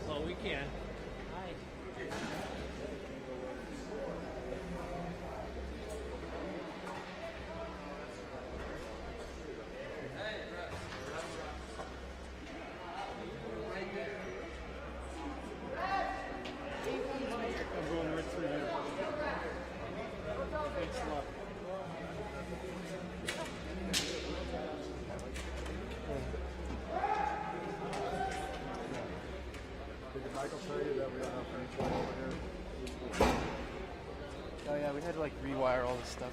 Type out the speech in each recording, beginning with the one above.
Well, we can. I'm going right through here. Thanks a lot. Did Michael tell you that we don't have furniture over here? Oh yeah, we had to like rewire all this stuff.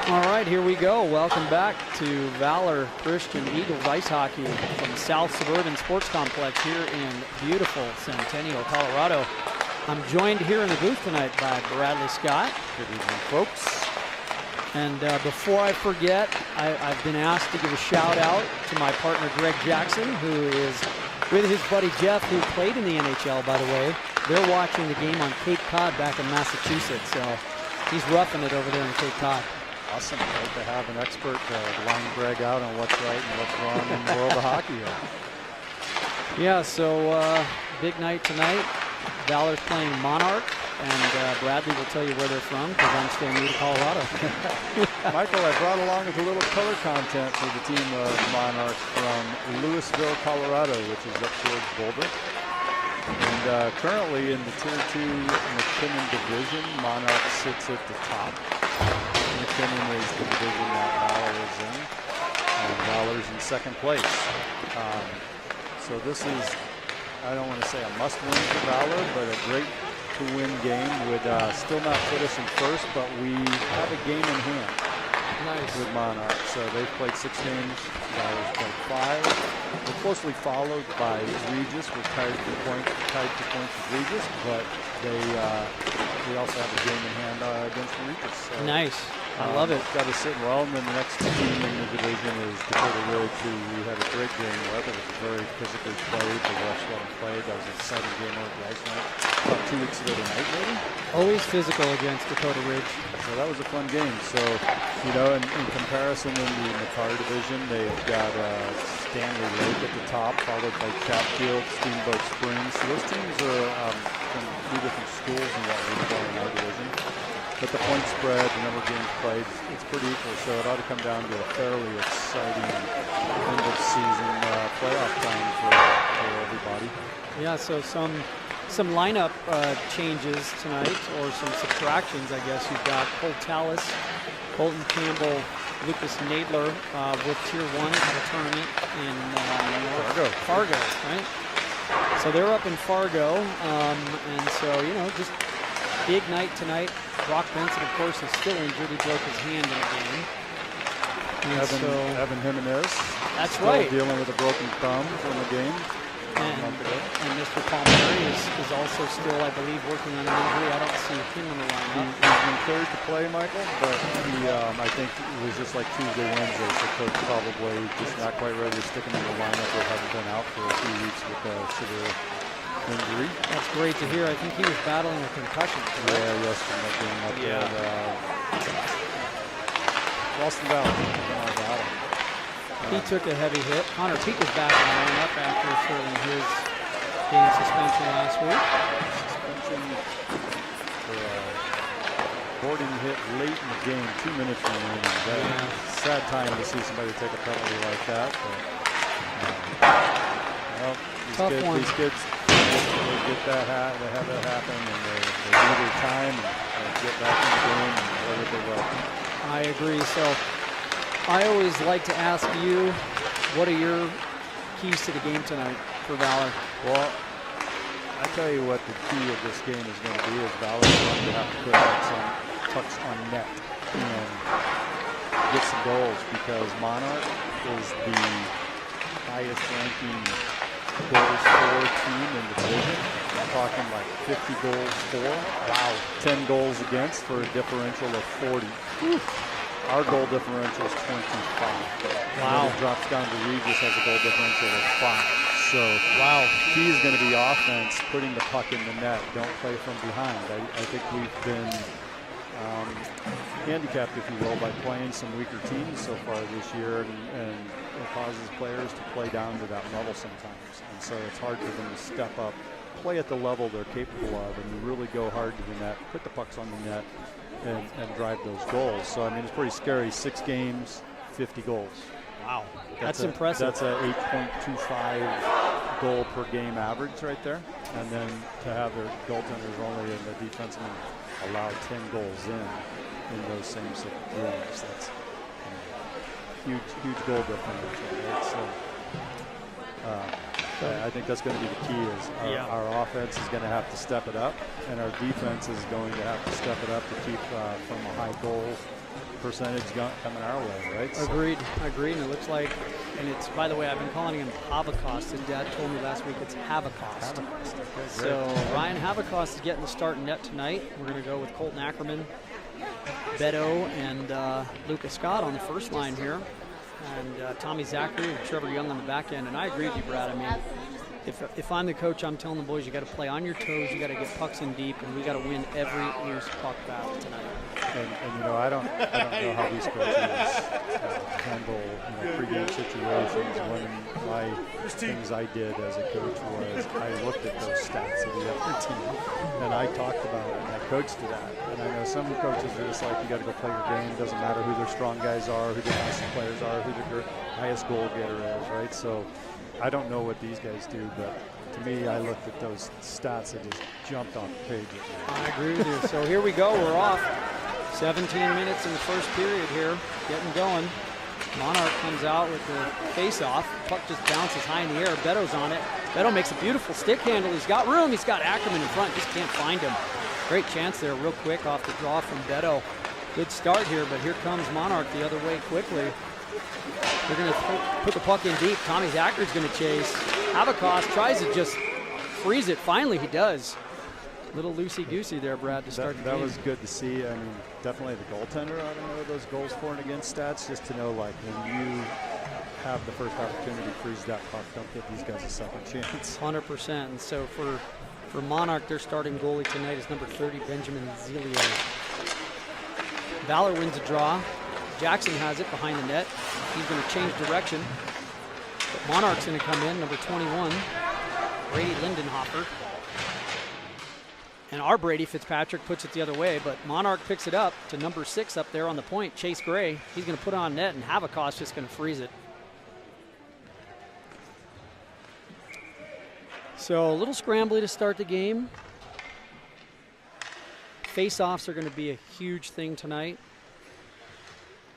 All right, here we go. Welcome back to Valor Christian Eagles Ice Hockey from South Suburban Sports Complex here in beautiful Centennial, Colorado. I'm joined here in the booth tonight by Bradley Scott. Good evening, folks. And before I forget, I've been asked to give a shout out to my partner Greg Jackson, who is with his buddy Jeff, who played in the NHL, by the way. They're watching the game on Cape Cod back in Massachusetts, so he's roughing it over there in Cape Cod. Awesome. Great to have an expert line Greg out on what's right and what's wrong in the world of hockey here. Yeah, so big night tonight. Valor's playing Monarch, and Bradley will tell you where they're from because I'm still new to Colorado. Michael, I brought along with a little color content for the team of Monarch from Louisville, Colorado, which is up towards Boulder. And currently in the Tier 2 McKinnon division, Monarch sits at the top. McKinnon is the division that Valor is in, and Valor's in second place. So this is, I don't want to say a must-win for Valor, but a great to-win game. Would still not put us in first, but we have a game in hand. Nice. With Monarch. So they've played 6 games, Valor's played 5. We're closely followed by Regis. We're tied for points with Regis, but we also have a game in hand against Regis. So Nice. I love it. Got us sitting well, and then the next team in the division is Dakota Ridge, who we had a great game with. It was very physically played. The refs let them play. That was an exciting game over the ice night. About 2 weeks ago tonight, maybe? Always physical against Dakota Ridge. So that was a fun game. So, you know, in comparison in the McCarr division, they've got Stanley Lake at the top, followed by Chatfield, Steamboat Springs. So those teams are from 2 different schools in what we play in our division. But the point spread, the number of games played, it's pretty equal. So it ought to come down to a fairly exciting end of season playoff time for everybody. Yeah, so some lineup changes tonight, or some subtractions, I guess. You've got Cole Tallis, Colton Campbell, Lucas Nadler with Tier 1 at a tournament in Fargo, right? So they're up in Fargo, and so, you know, just big night tonight. Brock Benson, of course, is still injured. He broke his hand in a game. Evan Jimenez. That's still right. Dealing with a broken thumb from the game. And Mr. Palmieri is also still, I believe, working on an injury. I don't see him in the lineup. He's been cleared to play, Michael, but he, I think it was just like Tuesday, Wednesday, so coach probably just not quite ready to stick him in the lineup or haven't been out for a few weeks with a severe injury. That's great to hear. I think he was battling a concussion. Yeah, yes, from that game up there at Boston Valley. He took a heavy hit. Connor Peak is back in the lineup after serving his game suspension last week. Suspension for a boarding hit late in the game, 2 minutes remaining. Sad time to see somebody take a penalty like that. But, well, these kids they get that they have that happen, and they do their time and get back in the game and play what they love. I agree. So I always like to ask you, what are your keys to the game tonight for Valor? Well, I tell you what the key of this game is going to be is Valor is going to have to put some pucks on net and get some goals, because Monarch is the highest ranking goals for team in the division. I'm talking like 50 goals for. Wow. 10 goals against for a differential of 40. Whew. Our goal differential is 25. Wow. It drops down to Regis has a goal differential of 5. So, wow. Key is going to be offense, putting the puck in the net. Don't play from behind. I think we've been handicapped, if you will, by playing some weaker teams so far this year, and it causes players to play down to that level sometimes. And so it's hard for them to step up, play at the level they're capable of, and really go hard to the net, put the pucks on the net, and drive those goals. So, I mean, it's pretty scary. 6 games, 50 goals. Wow. That's impressive. That's a 8.25 goal per game average right there. And then to have their goaltenders only and the defensemen allow 10 goals in those same 6 games. That's huge goal differential. Right? So I think that's going to be the key is our offense is going to have to step it up, and our defense is going to have to step it up to keep from a high goal percentage coming our way, right? So. Agreed. And it looks like, and it's, by the way, I've been calling him Havacost. His dad told me last week it's Havacost. So Ryan Havacost is getting the start in net tonight. We're going to go with Colton Ackerman, Beto, and Lucas Scott on the first line here. And Tommy Zachary and Trevor Young on the back end. And I agree with you, Brad. I mean, if I'm the coach, I'm telling the boys, you got to play on your toes, you got to get pucks in deep, and we got to win every loose puck battle tonight. And you know, I don't know how these coaches handle pregame situations. One of my things I did as a coach was I looked at those stats of the other team, and I talked about it, and I coached to that. And I know some coaches are just like, you got to go play your game. It doesn't matter who their strong guys are, who their best players are, who their highest goal getter is, right? So I don't know what these guys do, but to me, I looked at those stats and just jumped off the page. I agree with you. So here we go. We're off. 17 minutes in the first period here, getting going. Monarch comes out with the face-off. Puck just bounces high in the air. Beto's on it. Beto makes a beautiful stick handle. He's got room. He's got Ackerman in front. Just can't find him. Great chance there real quick off the draw from Beto. Good start here, but here comes Monarch the other way quickly. They're going to put the puck in deep. Tommy Zachar's going to chase. Havacost tries to just freeze it. Finally, he does. Little loosey-goosey there, Brad, to start the That game. was good to see. I mean, definitely the goaltender ought to know those goals for and against stats, just to know, like, when you have the first opportunity to freeze that puck, don't give these guys a second chance. 100%. And so for Monarch, their starting goalie tonight is number 30, Benjamin Zilio. Valor wins a draw. Jackson has it behind the net. He's going to change direction. But Monarch's going to come in, number 21, Brady Lindenhofer. And our Brady Fitzpatrick puts it the other way, but Monarch picks it up to number 6 up there on the point, Chase Gray. He's going to put it on net, and Havakos just going to freeze it. So a little scrambly to start the game. Face-offs are going to be a huge thing tonight.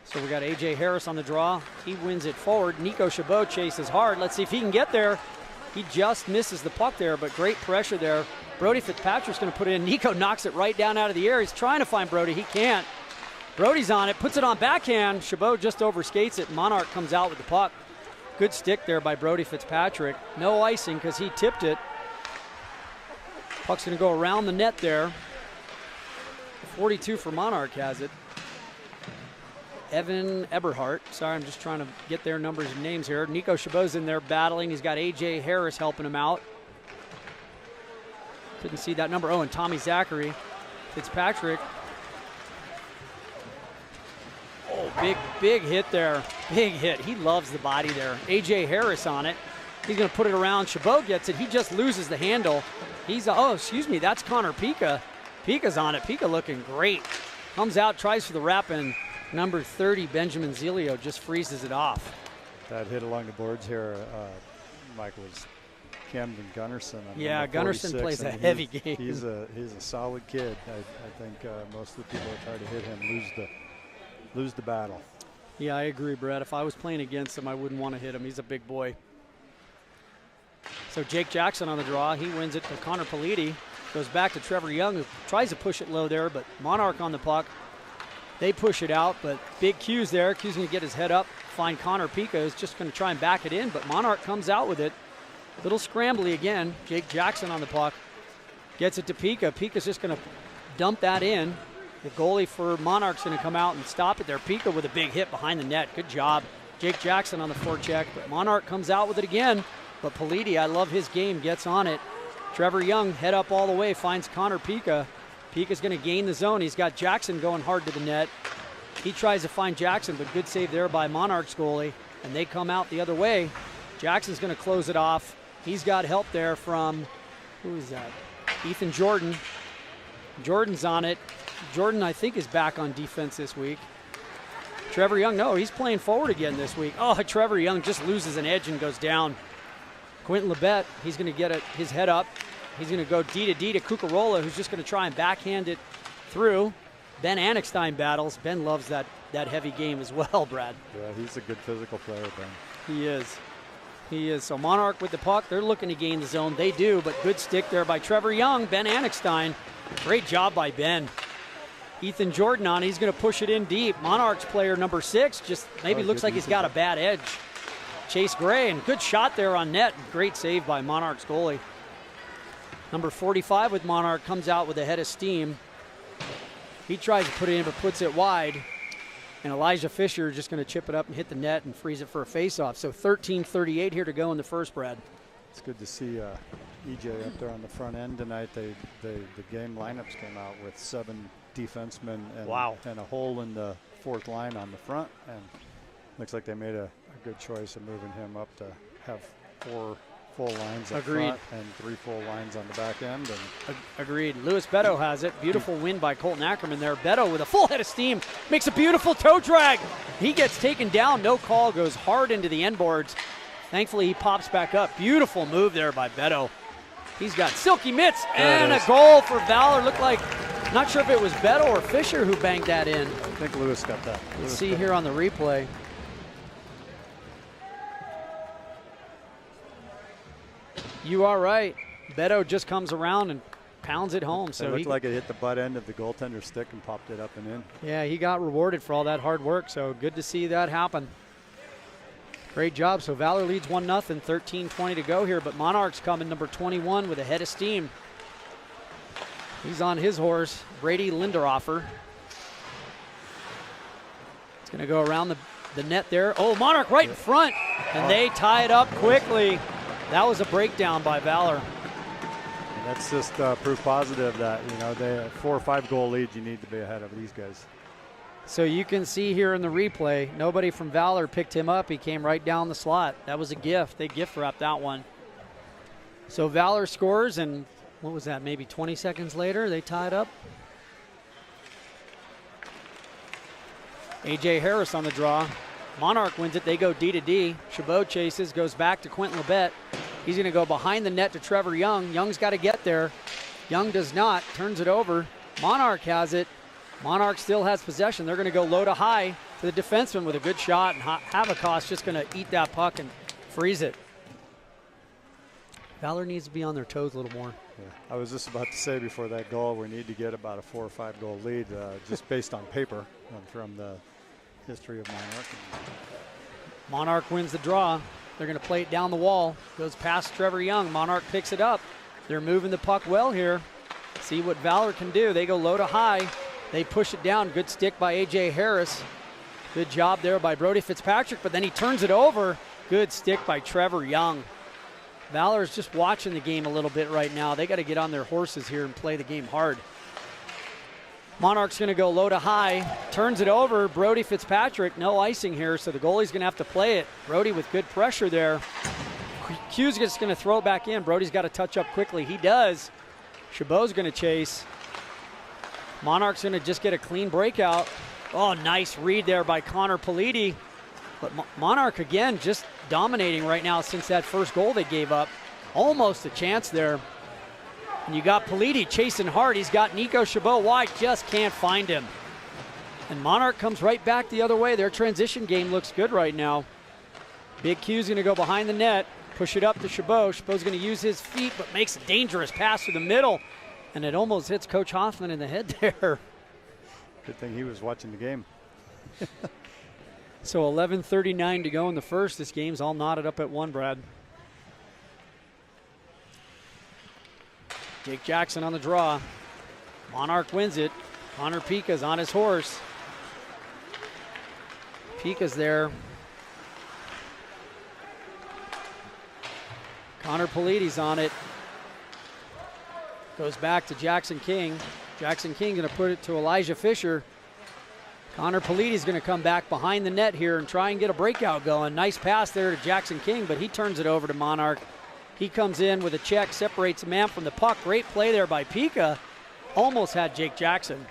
So we got A.J. Harris on the draw. He wins it forward. Nico Chabot chases hard. Let's see if he can get there. He just misses the puck there, but great pressure there. Brody Fitzpatrick's going to put it in. Nico knocks it right down out of the air. He's trying to find Brody. He can't. Brody's on it, puts it on backhand. Chabot just overskates it. Monarch comes out with the puck. Good stick there by Brody Fitzpatrick. No icing because he tipped it. Puck's going to go around the net there. 42 for Monarch has it. Evan Eberhardt. Sorry, I'm just trying to get their numbers and names here. Nico Chabot's in there battling. He's got A.J. Harris helping him out. Couldn't see that number. Oh, and Tommy Zachary. Fitzpatrick. Oh, big hit there. Big hit. He loves the body there. A.J. Harris on it. He's going to put it around. Chabot gets it. He just loses the handle. That's Connor Pika. Pika's on it. Pika looking great. Comes out, tries for the wrap, and number 30, Benjamin Zilio, just freezes it off. That hit along the boards here, Michael, was Camden Gunnarsson. Yeah, Gunnarsson plays a heavy game. He's a solid kid. I think most of the people that try to hit him lose the battle. Yeah, I agree, Brett. If I was playing against him, I wouldn't want to hit him. He's a big boy. So Jake Jackson on the draw. He wins it to Connor Politi. Goes back to Trevor Young, who tries to push it low there, but Monarch on the puck. They push it out, but big Q's there. Q's going to get his head up, find Connor Pika, who's just going to try and back it in, but Monarch comes out with it. Little scrambly again. Jake Jackson on the puck. Gets it to Pika. Pika's just going to dump that in. The goalie for Monarch's going to come out and stop it there. Pika with a big hit behind the net. Good job. Jake Jackson on the forecheck, but Monarch comes out with it again. But Politi, I love his game, gets on it. Trevor Young, head up all the way, finds Connor Pika. Pika's going to gain the zone. He's got Jackson going hard to the net. He tries to find Jackson, but good save there by Monarch's goalie. And they come out the other way. Jackson's going to close it off. He's got help there from, who is that? Ethan Jordan. Jordan's on it. Jordan, I think, is back on defense this week. Trevor Young, no, he's playing forward again this week. Oh, Trevor Young just loses an edge and goes down. Quentin Labette, he's going to get his head up. He's going to go D to Cucarola, who's just going to try and backhand it through. Ben Anixstein battles. Ben loves that heavy game as well, Brad. Yeah, he's a good physical player, Ben. He is. He is. So Monarch with the puck. They're looking to gain the zone. They do, but good stick there by Trevor Young. Ben Anixstein. Great job by Ben. Ethan Jordan on. He's going to push it in deep. Monarch's player number 6 just maybe looks like he's got a bad edge. Chase Gray, and good shot there on net. Great save by Monarch's goalie. Number 45 with Monarch comes out with a head of steam. He tries to put it in, but puts it wide. And Elijah Fisher is just going to chip it up and hit the net and freeze it for a face-off. So 13:38 here to go in the first, Brad. It's good to see EJ up there on the front end tonight. The game lineups came out with 7 defensemen and a hole in the 4th line on the front. And looks like they made a good choice of moving him up to have 4 full lines up front and 3 full lines on the back end. And Agreed. Louis Beto has it. Beautiful win by Colton Ackerman there. Beto with a full head of steam makes a beautiful toe drag. He gets taken down. No call. Goes hard into the end boards. Thankfully, he pops back up. Beautiful move there by Beto. He's got silky mitts and a goal for Valor. Looked like, not sure if it was Beto or Fisher who banged that in. I think Louis got that. Let's see here on the replay. You are right. Beto just comes around and pounds it home. So it looked like it hit the butt end of the goaltender's stick and popped it up and in. Yeah, he got rewarded for all that hard work, so good to see that happen. Great job. So Valor leads 1-0, 13:20 to go here, but Monarch's coming, number 21, with a head of steam. He's on his horse, Brady Linderoffer. It's going to go around the net there. Oh, Monarch right in front, and they tie it up quickly. That was a breakdown by Valor. And that's just proof positive that, you know, they have 4 or 5 goal leads. You need to be ahead of these guys. So you can see here in the replay, nobody from Valor picked him up. He came right down the slot. That was a gift. They gift wrapped that one. So Valor scores, and what was that, maybe 20 seconds later, they tied up. A.J. Harris on the draw. Monarch wins it. They go D to D. Chabot chases, goes back to Quentin Labette. He's going to go behind the net to Trevor Young. Young's got to get there. Young does not. Turns it over. Monarch has it. Monarch still has possession. They're going to go low to high to the defenseman with a good shot, and Havakos just going to eat that puck and freeze it. Valor needs to be on their toes a little more. Yeah, I was just about to say before that goal, we need to get about a 4 or 5 goal lead just based on paper and from the history of Monarch. Monarch wins the draw. They're going to play it down the wall. Goes past Trevor Young. Monarch picks it up. They're moving the puck well here. See what Valor can do. They go low to high. They push it down. Good stick by A.J. Harris. Good job there by Brody Fitzpatrick, but then he turns it over. Good stick by Trevor Young. Valor's just watching the game a little bit right now. They got to get on their horses here and play the game hard. Monarch's going to go low to high. Turns it over. Brody Fitzpatrick, no icing here, so the goalie's going to have to play it. Brody with good pressure there. Q's just going to throw it back in. Brody's got to touch up quickly. He does. Chabot's going to chase. Monarch's going to just get a clean breakout. Oh, nice read there by Connor Politi. But Monarch, again, just dominating right now since that first goal they gave up. Almost a chance there. And you got Politi chasing hard. He's got Nico Chabot wide, just can't find him. And Monarch comes right back the other way. Their transition game looks good right now. Big Q's going to go behind the net, push it up to Chabot. Chabot's going to use his feet, but makes a dangerous pass through the middle. And it almost hits Coach Hoffman in the head there. Good thing he was watching the game. So 11:39 to go in the first. This game's all knotted up at 1, Brad. Jake Jackson on the draw. Monarch wins it. Connor Pika's on his horse. Pika's there. Connor Politi's on it. Goes back to Jackson King. Jackson King going to put it to Elijah Fisher. Connor Politi's going to come back behind the net here and try and get a breakout going. Nice pass there to Jackson King, but he turns it over to Monarch. He comes in with a check, separates the man from the puck. Great play there by Pika. Almost had Jake Jackson.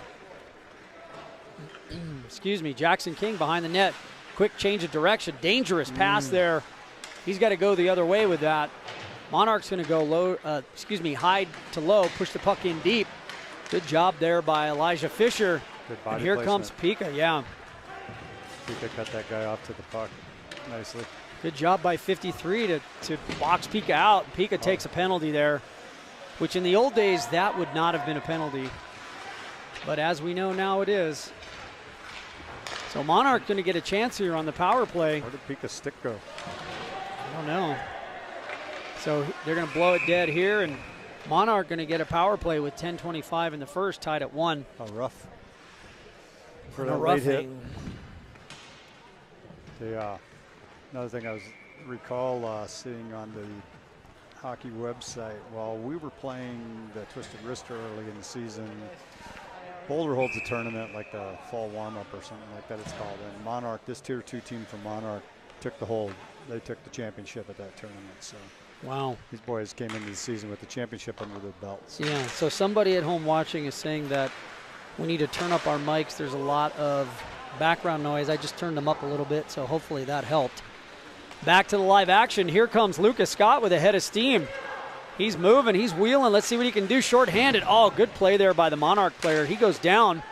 Excuse me, Jackson King behind the net. Quick change of direction. Dangerous pass there. He's got to go the other way with that. Monarch's going to go low, high to low, push the puck in deep. Good job there by Elijah Fisher. Good body and here placement. comes Pika, yeah. Pika cut that guy off to the puck nicely. Good job by 53 to box Pika out. Pika takes a penalty there, which in the old days, that would not have been a penalty. But as we know now, it is. So Monarch going to get a chance here on the power play. Where did Pika's stick go? I don't know. So they're going to blow it dead here, and Monarch going to get a power play with 10:25 in the first, tied at 1. How rough. For And a that late hit. roughing. Another thing I recall seeing on the hockey website, while we were playing the Twisted Wrist early in the season, Boulder holds a tournament like the fall warm-up or something like that it's called. And Monarch, this Tier 2 team from Monarch, they took the championship at that tournament. So Wow. these boys came into the season with the championship under their belts. Yeah, so somebody at home watching is saying that we need to turn up our mics. There's a lot of background noise. I just turned them up a little bit, so hopefully that helped. Back to the live action. Here comes Lucas Scott with a head of steam. He's moving, he's wheeling. Let's see what he can do shorthanded. Oh, good play there by the Monarch player. He goes down.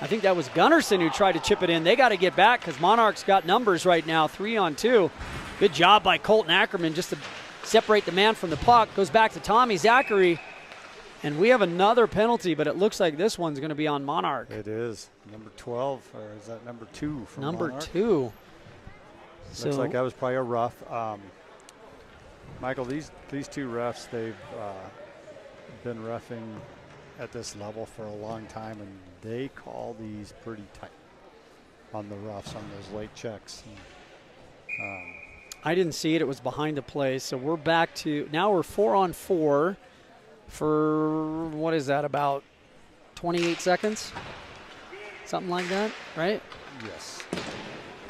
I think that was Gunnarsson who tried to chip it in. They got to get back because Monarch's got numbers right now, 3-on-2. Good job by Colton Ackerman just to separate the man from the puck. Goes back to Tommy Zachary. And we have another penalty, but it looks like this one's going to be on Monarch. It is. Number 12, or is that number 2 from Number Monarch? 2. Looks like that was probably a rough. Michael, these two refs, they've been reffing at this level for a long time, and they call these pretty tight on the roughs on those late checks. And, I didn't see it. It was behind the play. So we're back to, now we're 4-on-4 for, what is that, about 28 seconds? Something like that, right? yes.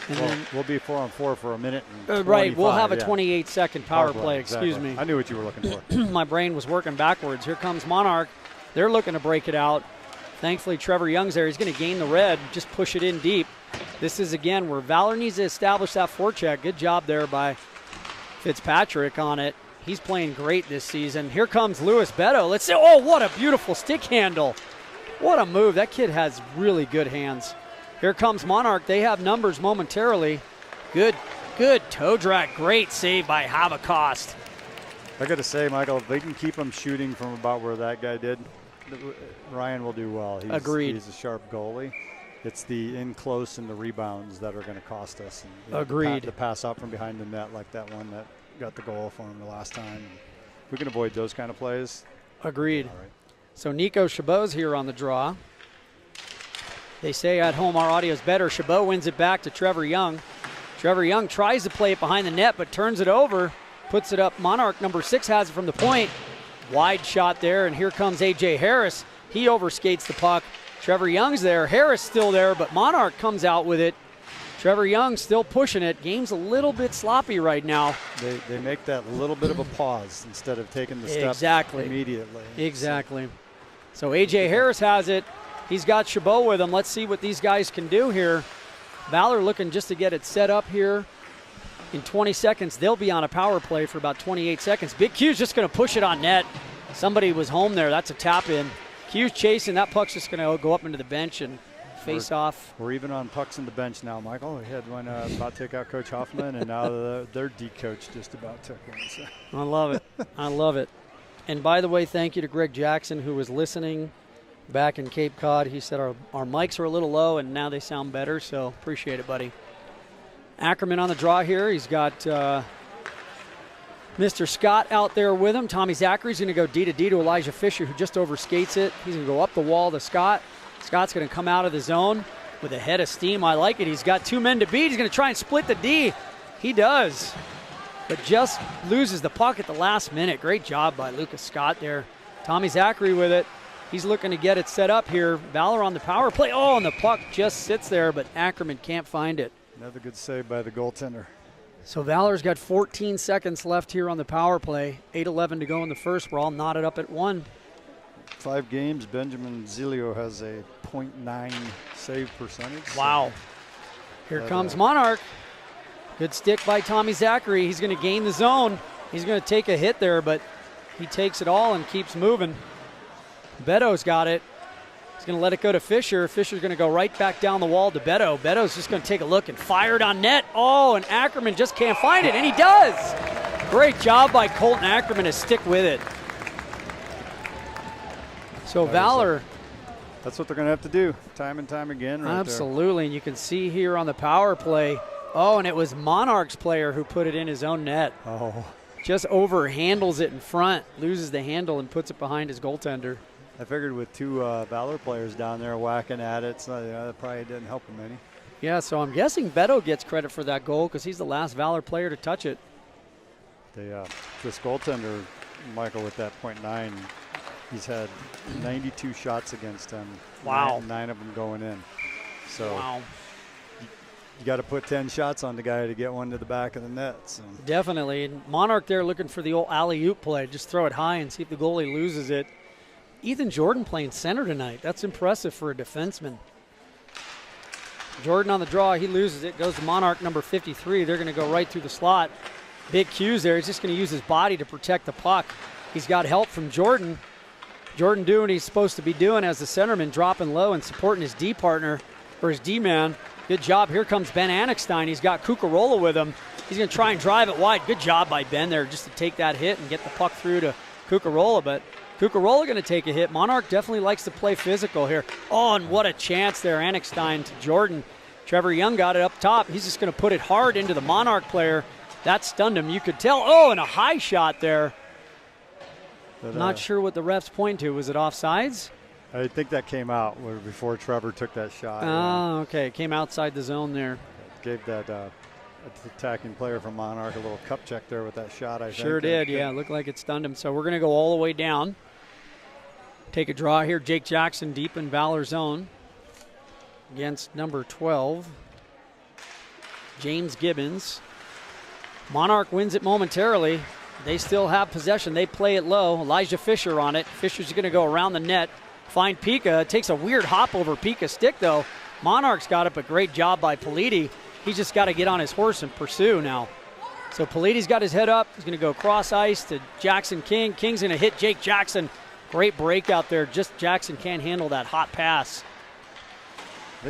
And Well, then, we'll be 4-on-4 for a minute and right, we'll 25, have a yeah. 28-second power play, exactly. excuse me. I knew what you were looking for. My brain was working backwards. Here comes Monarch. They're looking to break it out. Thankfully, Trevor Young's there. He's going to gain the red, just push it in deep. This is, again, where Valor needs to establish that forecheck. Good job there by Fitzpatrick on it. He's playing great this season. Here comes Louis Beto. Let's see. Oh, what a beautiful stick handle. What a move. That kid has really good hands. Here comes Monarch. They have numbers momentarily. Good toe drag. Great save by Havacost. I got to say, Michael, if they can keep him shooting from about where that guy did, Ryan will do well. Agreed. He's a sharp goalie. It's the in close and the rebounds that are going to cost us. And, Agreed. The pass out from behind the net, like that one that got the goal for him the last time. If we can avoid those kind of plays. Agreed. All right. So Nico Chabot's here on the draw. They say at home our audio is better. Chabot wins it back to Trevor Young. Trevor Young tries to play it behind the net, but turns it over, puts it up. Monarch number 6 has it from the point. Wide shot there, and here comes A.J. Harris. He overskates the puck. Trevor Young's there. Harris still there, but Monarch comes out with it. Trevor Young still pushing it. Game's a little bit sloppy right now. They make that little bit of a pause instead of taking the step Exactly. immediately. Exactly. So A.J. Harris has it. He's got Chabot with him. Let's see what these guys can do here. Valor looking just to get it set up here. In 20 seconds, they'll be on a power play for about 28 seconds. Big Q's just going to push it on net. Somebody was home there. That's a tap in. Q's chasing. That puck's just going to go up into the bench and face off. We're even on pucks in the bench now, Michael. We had one about to take out Coach Hoffman, and now their D coach just about took one. So. I love it. I love it. And by the way, thank you to Greg Jackson, who was listening back in Cape Cod. He said our mics are a little low, and now they sound better, so appreciate it, buddy. Ackerman on the draw here. He's got Mr. Scott out there with him. Tommy Zachary's going to go D to Elijah Fisher, who just overskates it. He's going to go up the wall to Scott. Scott's going to come out of the zone with a head of steam. I like it. He's got 2 men to beat. He's going to try and split the D. He does, but just loses the puck at the last minute. Great job by Lucas Scott there. Tommy Zachary with it. He's looking to get it set up here. Valor on the power play. Oh, and the puck just sits there, but Ackerman can't find it. Another good save by the goaltender. So Valor's got 14 seconds left here on the power play. 8:11 to go in the first. We're all knotted up at 1. 5 games, Benjamin Zilio has a .9 save percentage. Wow. Here comes Monarch. Good stick by Tommy Zachary. He's going to gain the zone. He's going to take a hit there, but he takes it all and keeps moving. Beto's got it. He's going to let it go to Fisher. Fisher's going to go right back down the wall to Beto. Beto's just going to take a look and fire it on net. Oh, and Ackerman just can't find it, and he does. Great job by Colton Ackerman to stick with it. So Valor. That's what they're going to have to do time and time again. Right Absolutely, and you can see here on the power play. Oh, and it was Monarch's player who put it in his own net. Oh. Just overhandles it in front, loses the handle, and puts it behind his goaltender. I figured with 2 Valor players down there whacking at it, so that probably didn't help him any. Yeah, so I'm guessing Beto gets credit for that goal because he's the last Valor player to touch it. This goaltender, Michael, with that .9, he's had 92 shots against him. Wow. 9 of them going in. So wow. You got to put 10 shots on the guy to get one to the back of the net. So. Definitely. And Monarch there looking for the old alley-oop play. Just throw it high and see if the goalie loses it. Ethan Jordan playing center tonight. That's impressive for a defenseman. Jordan on the draw. He loses it. Goes to Monarch number 53. They're going to go right through the slot. Big Q's there. He's just going to use his body to protect the puck. He's got help from Jordan. Jordan doing what he's supposed to be doing as the centerman, dropping low and supporting his D partner or his D-man. Good job. Here comes Ben Annickstein. He's got Cucarola with him. He's going to try and drive it wide. Good job by Ben there just to take that hit and get the puck through to Cucarola. But Cucarola going to take a hit. Monarch definitely likes to play physical here. Oh, and what a chance there. Annickstein to Jordan. Trevor Young got it up top. He's just going to put it hard into the Monarch player. That stunned him. You could tell. Oh, and a high shot there. Not sure what the refs point to. Was it offsides? I think that came out before Trevor took that shot. Oh, okay. It came outside the zone there. Gave that attacking player from Monarch a little cup check there with that shot, I think. Sure did, yeah. Looked like it stunned him. So we're going to go all the way down. Take a draw here. Jake Jackson deep in Valor zone against number 12, James Gibbons. Monarch wins it momentarily. They still have possession. They play it low. Elijah Fisher on it. Fisher's going to go around the net, find Pika. It takes a weird hop over Pika's stick, though. Monarch's got it, but great job by Politi. He's just got to get on his horse and pursue now. So Politi's got his head up. He's going to go cross ice to Jackson King. King's going to hit Jake Jackson. Great break out there. Just Jackson can't handle that hot pass.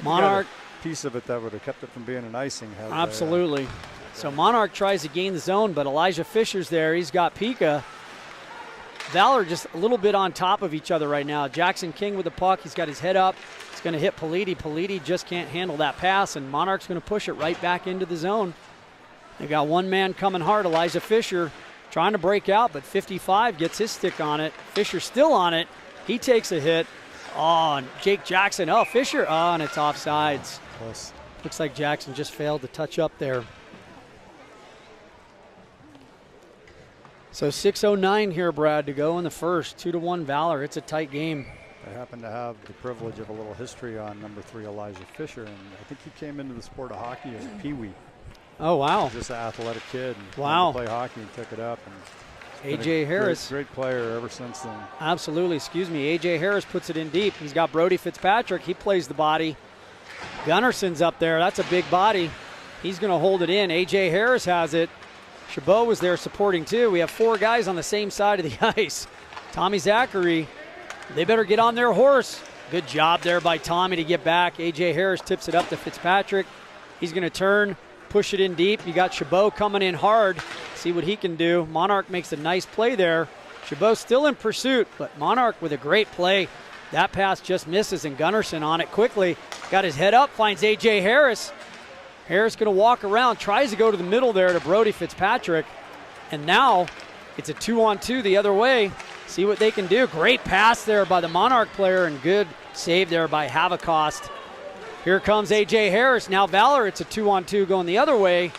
Monarch. Piece of it that would have kept it from being an icing. Absolutely. So Monarch tries to gain the zone, but Elijah Fisher's there. He's got Pika. Valor just a little bit on top of each other right now. Jackson King with the puck. He's got his head up. He's going to hit Politi. Politi just can't handle that pass, and Monarch's going to push it right back into the zone. They got one man coming hard, Elijah Fisher, trying to break out, but 55 gets his stick on it. Fisher still on it. He takes a hit. Oh, and Jake Jackson. Oh, Fisher. Oh, and it's offsides. Close. Looks like Jackson just failed to touch up there. So 6:09 here, Brad, to go in the first. 2-1 Valor. It's a tight game. I happen to have the privilege of a little history on number 3, Elijah Fisher, and I think he came into the sport of hockey as a peewee. Oh, wow. Just an athletic kid. And wow. Played hockey and took it up. And A.J. Harris. Great player ever since then. Absolutely. Excuse me. A.J. Harris puts it in deep. He's got Brody Fitzpatrick. He plays the body. Gunnarson's up there. That's a big body. He's going to hold it in. A.J. Harris has it. Chabot was there supporting too. We have 4 guys on the same side of the ice. Tommy Zachary, they better get on their horse. Good job there by Tommy to get back. A.J. Harris tips it up to Fitzpatrick. He's going to turn, push it in deep. You got Chabot coming in hard. See what he can do. Monarch makes a nice play there. Chabot still in pursuit, but Monarch with a great play. That pass just misses, and Gunnarsson on it quickly. Got his head up, finds A.J. Harris. Harris going to walk around, tries to go to the middle there to Brody Fitzpatrick. And now it's a 2-on-2 the other way. See what they can do. Great pass there by the Monarch player, and good save there by Havacost. Here comes A.J. Harris. Now Valor, it's a 2-on-2 going the other way.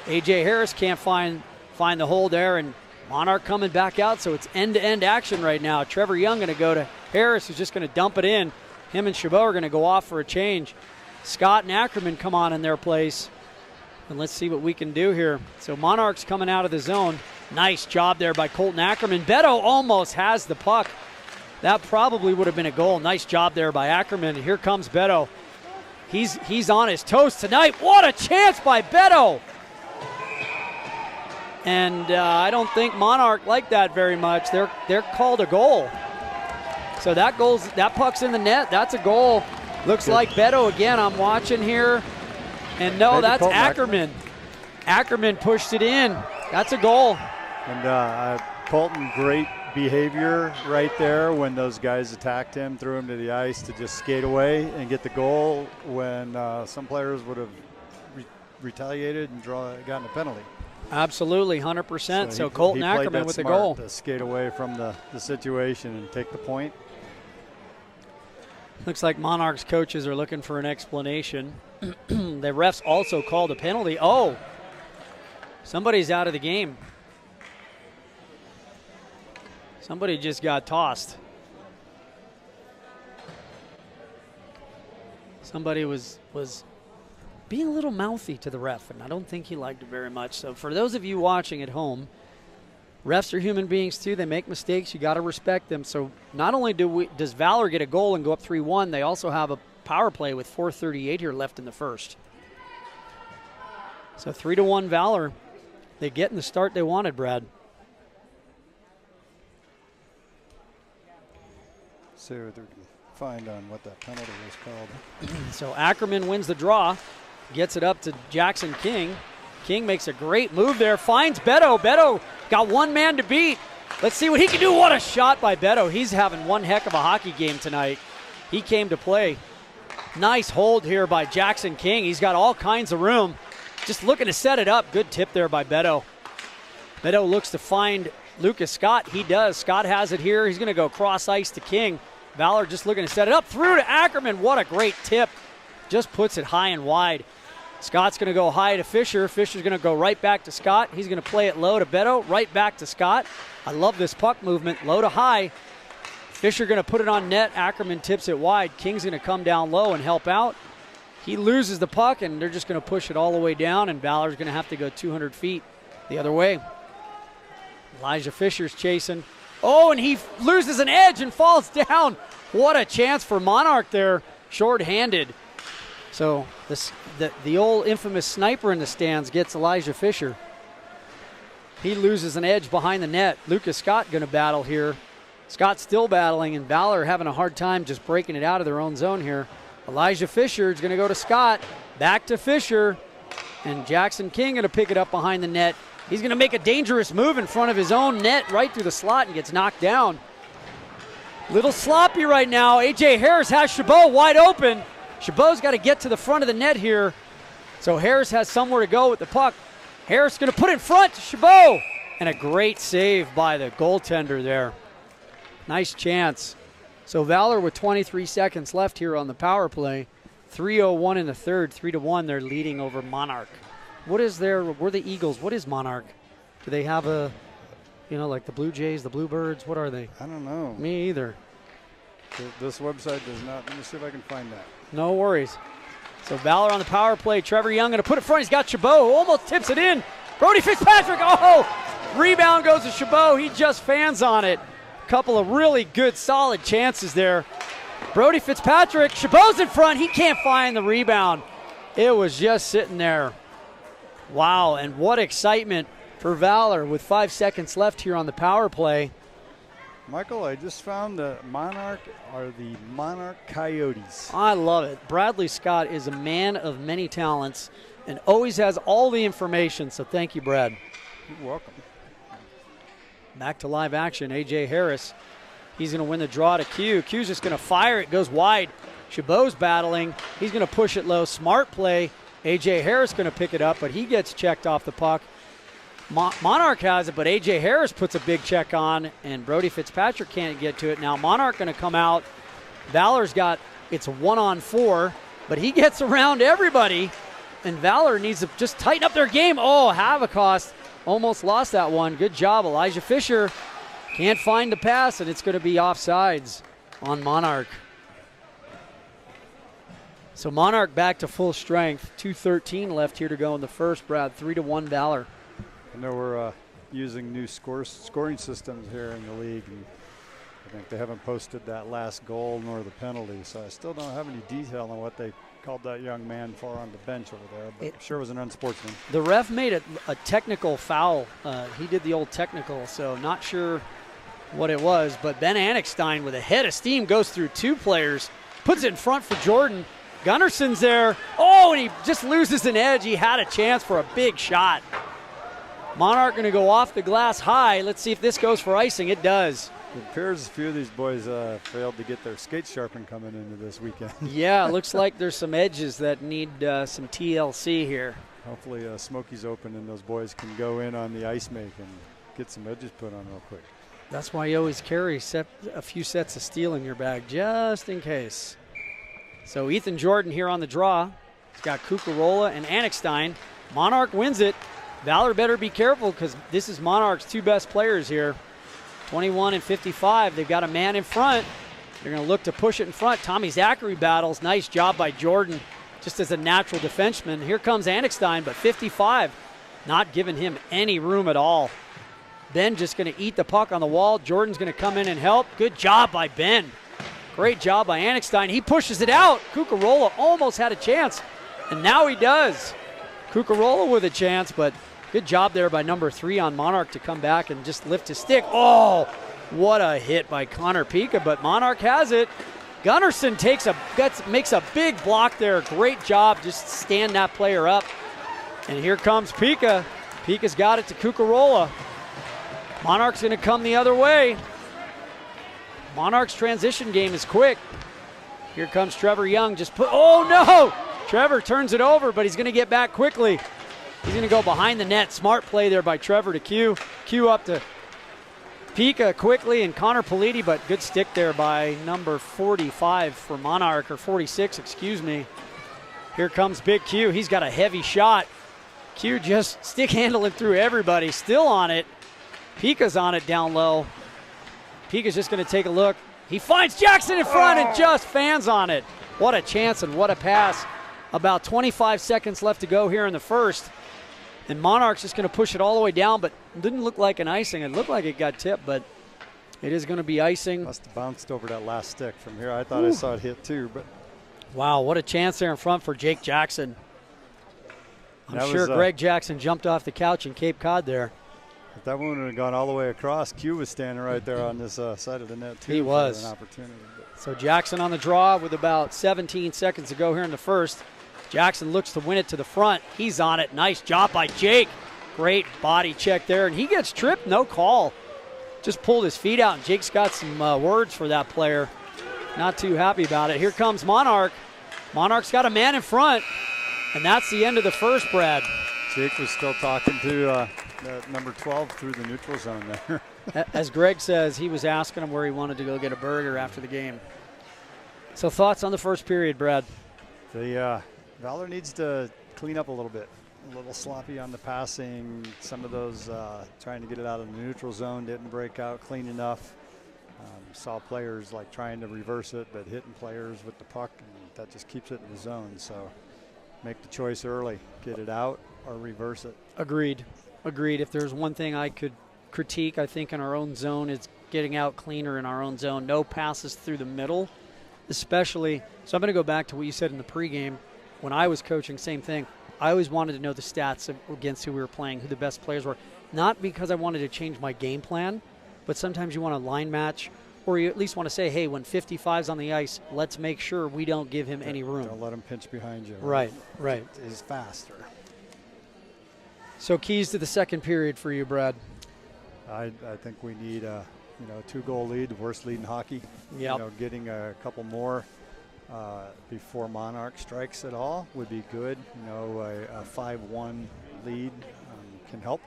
A.J. Harris can't find the hole there, and Monarch coming back out, so it's end-to-end action right now. Trevor Young going to go to Harris, who's just going to dump it in. Him and Chabot are going to go off for a change. Scott and Ackerman come on in their place. And let's see what we can do here. So Monarch's coming out of the zone. Nice job there by Colton Ackerman. Beto almost has the puck. That probably would have been a goal. Nice job there by Ackerman. And here comes Beto. He's on his toes tonight. What a chance by Beto! And I don't think Monarch liked that very much. They're called a goal. So that puck's in the net. That's a goal. Looks like Beto again. I'm watching here. And no, that's Ackerman. Ackerman pushed it in. That's a goal. And Colton, great behavior right there when those guys attacked him, threw him to the ice to just skate away and get the goal when some players would have retaliated and gotten a penalty. Absolutely, 100%. So Colton Ackerman with the goal. To skate away from the situation and take the point. Looks like Monarch's coaches are looking for an explanation. The refs also called a penalty. Oh, somebody's out of the game. Somebody just got tossed. Somebody was being a little mouthy to the ref, and I don't think he liked it very much. So for those of you watching at home, refs are human beings too. They make mistakes. You got to respect them. So not only does Valor get a goal and go up 3-1, they also have a power play with 4:38 here left in the first. So 3-1 Valor. They get in the start they wanted, Brad. See what we can find on what that penalty was called. So Ackerman wins the draw, gets it up to Jackson King. King makes a great move there, finds Beto. Beto got one man to beat. Let's see what he can do. What a shot by Beto. He's having one heck of a hockey game tonight. He came to play. Nice hold here by Jackson King. He's got all kinds of room. Just looking to set it up. Good tip there by Beto. Beto looks to find Lucas Scott. He does. Scott has it here. He's going to go cross ice to King. Valor just looking to set it up. Through to Ackerman. What a great tip. Just puts it high and wide. Scott's going to go high to Fisher. Fisher's going to go right back to Scott. He's going to play it low to Beto. Right back to Scott. I love this puck movement. Low to high. Fisher going to put it on net. Ackerman tips it wide. King's going to come down low and help out. He loses the puck, and they're just going to push it all the way down, and Valor's going to have to go 200 feet the other way. Elijah Fisher's chasing. Oh, and he loses an edge and falls down. What a chance for Monarch there, short-handed. So the old infamous sniper in the stands gets Elijah Fisher. He loses an edge behind the net. Lucas Scott going to battle here. Scott's still battling, and Valor having a hard time just breaking it out of their own zone here. Elijah Fisher is going to go to Scott. Back to Fisher. And Jackson King going to pick it up behind the net. He's going to make a dangerous move in front of his own net right through the slot and gets knocked down. Little sloppy right now. A.J. Harris has Chabot wide open. Chabot's got to get to the front of the net here. So Harris has somewhere to go with the puck. Harris going to put it in front to Chabot. And a great save by the goaltender there. Nice chance. So Valor with 23 seconds left here on the power play. 3:01 in the third, 3-1. They're leading over Monarch. What is we're the Eagles. What is Monarch? Do they have like the Blue Jays, the Bluebirds? What are they? I don't know. Me either. This website does not. Let me see if I can find that. No worries. So Valor on the power play. Trevor Young going to put it front. He's got Chabot, who almost tips it in. Brody Fitzpatrick. Oh, rebound goes to Chabot. He just fans on it. Couple of really good, solid chances there. Brody Fitzpatrick. Chabot's in front. He can't find the rebound. It was just sitting there. Wow, and what excitement for Valor with 5 seconds left here on the power play. Michael, I just found the Monarch are the Monarch Coyotes. I love it. Bradley Scott is a man of many talents and always has all the information, so thank you, Brad. You're welcome. Back to live action, A.J. Harris. He's going to win the draw to Q. Q's just going to fire. It goes wide. Chabot's battling. He's going to push it low. Smart play. A.J. Harris going to pick it up, but he gets checked off the puck. Monarch has it, but A.J. Harris puts a big check on, and Brody Fitzpatrick can't get to it. Now Monarch going to come out. Valor's got, it's 1-on-4, but he gets around everybody, and Valor needs to just tighten up their game. Oh, Havocost almost lost that one. Good job, Elijah Fisher. Can't find the pass, and it's going to be offsides on Monarch. So Monarch back to full strength. 2:13 left here to go in the first, Brad. 3-1 Valor. I know we're using new scoring systems here in the league, and I think they haven't posted that last goal nor the penalty, so I still don't have any detail on what they called that young man for on the bench over there, but it sure was an unsportsman. The ref made a technical foul. He did the old technical, so not sure what it was, but Ben Annickstein with a head of steam goes through two players, puts it in front for Jordan. Gunnarson's there. Oh, and he just loses an edge. He had a chance for a big shot. Monarch going to go off the glass high. Let's see if this goes for icing. It does. It appears a few of these boys failed to get their skates sharpened coming into this weekend. Yeah, it looks like there's some edges that need some TLC here. Hopefully Smokey's open and those boys can go in on the ice make and get some edges put on real quick. That's why you always carry a few sets of steel in your bag, just in case. So Ethan Jordan here on the draw. He's got Cucarola and Annickstein. Monarch wins it. Valor better be careful because this is Monarch's two best players here. 21 and 55. They've got a man in front. They're going to look to push it in front. Tommy Zachary battles. Nice job by Jordan just as a natural defenseman. Here comes Annickstein, but 55. Not giving him any room at all. Ben just going to eat the puck on the wall. Jordan's going to come in and help. Good job by Ben. Great job by Annickstein. He pushes it out. Cucarola almost had a chance, and now he does. Cucarola with a chance, but good job there by number 3 on Monarch to come back and just lift his stick. Oh, what a hit by Connor Pika, but Monarch has it. Gunnarsson makes a big block there. Great job just stand that player up. And here comes Pika. Pika's got it to Cucarola. Monarch's going to come the other way. Monarch's transition game is quick. Here comes Trevor Young. Oh no! Trevor turns it over, but he's going to get back quickly. He's going to go behind the net. Smart play there by Trevor to Q. Q up to Pika quickly and Connor Politi, but good stick there by number 45 for Monarch, or 46, excuse me. Here comes Big Q. He's got a heavy shot. Q just stick handling through everybody, still on it. Pika's on it down low. Pika's just going to take a look. He finds Jackson in front and just fans on it. What a chance and what a pass. About 25 seconds left to go here in the first. And Monarch's just going to push it all the way down, but it didn't look like an icing. It looked like it got tipped, but it is going to be icing. Must have bounced over that last stick from here. I thought I saw it hit too, but. Wow, what a chance there in front for Jake Jackson. I'm sure Greg Jackson jumped off the couch in Cape Cod there. If that one had gone all the way across, Q was standing right there on this side of the net too. He was. An opportunity. So Jackson on the draw with about 17 seconds to go here in the first. Jackson looks to win it to the front. He's on it. Nice job by Jake. Great body check there. And he gets tripped, no call. Just pulled his feet out, and Jake's got some words for that player. Not too happy about it. Here comes Monarch. Monarch's got a man in front, and that's the end of the first, Brad. Jake was still talking to number 12 through the neutral zone there. As Greg says, he was asking him where he wanted to go get a burger after the game. So thoughts on the first period, Brad? The Valor needs to clean up a little bit. A little sloppy on the passing. Some of those trying to get it out of the neutral zone didn't break out clean enough. Saw players like trying to reverse it, but hitting players with the puck, and that just keeps it in the zone. So make the choice early. Get it out or reverse it. Agreed. If there's one thing I could critique, I think, in our own zone, is getting out cleaner in our own zone. No passes through the middle, especially. So I'm going to go back to what you said in the pregame. When I was coaching, same thing. I always wanted to know the stats against who we were playing, who the best players were. Not because I wanted to change my game plan, but sometimes you want a line match, or you at least want to say, hey, when 55's on the ice, let's make sure we don't give him any room. Don't let him pinch behind you. Right. He's faster. So keys to the second period for you, Brad? I think we need a 2-goal lead, the worst lead in hockey. Yep. Getting a couple more before Monarch strikes at all would be good. A 5-1 lead can help.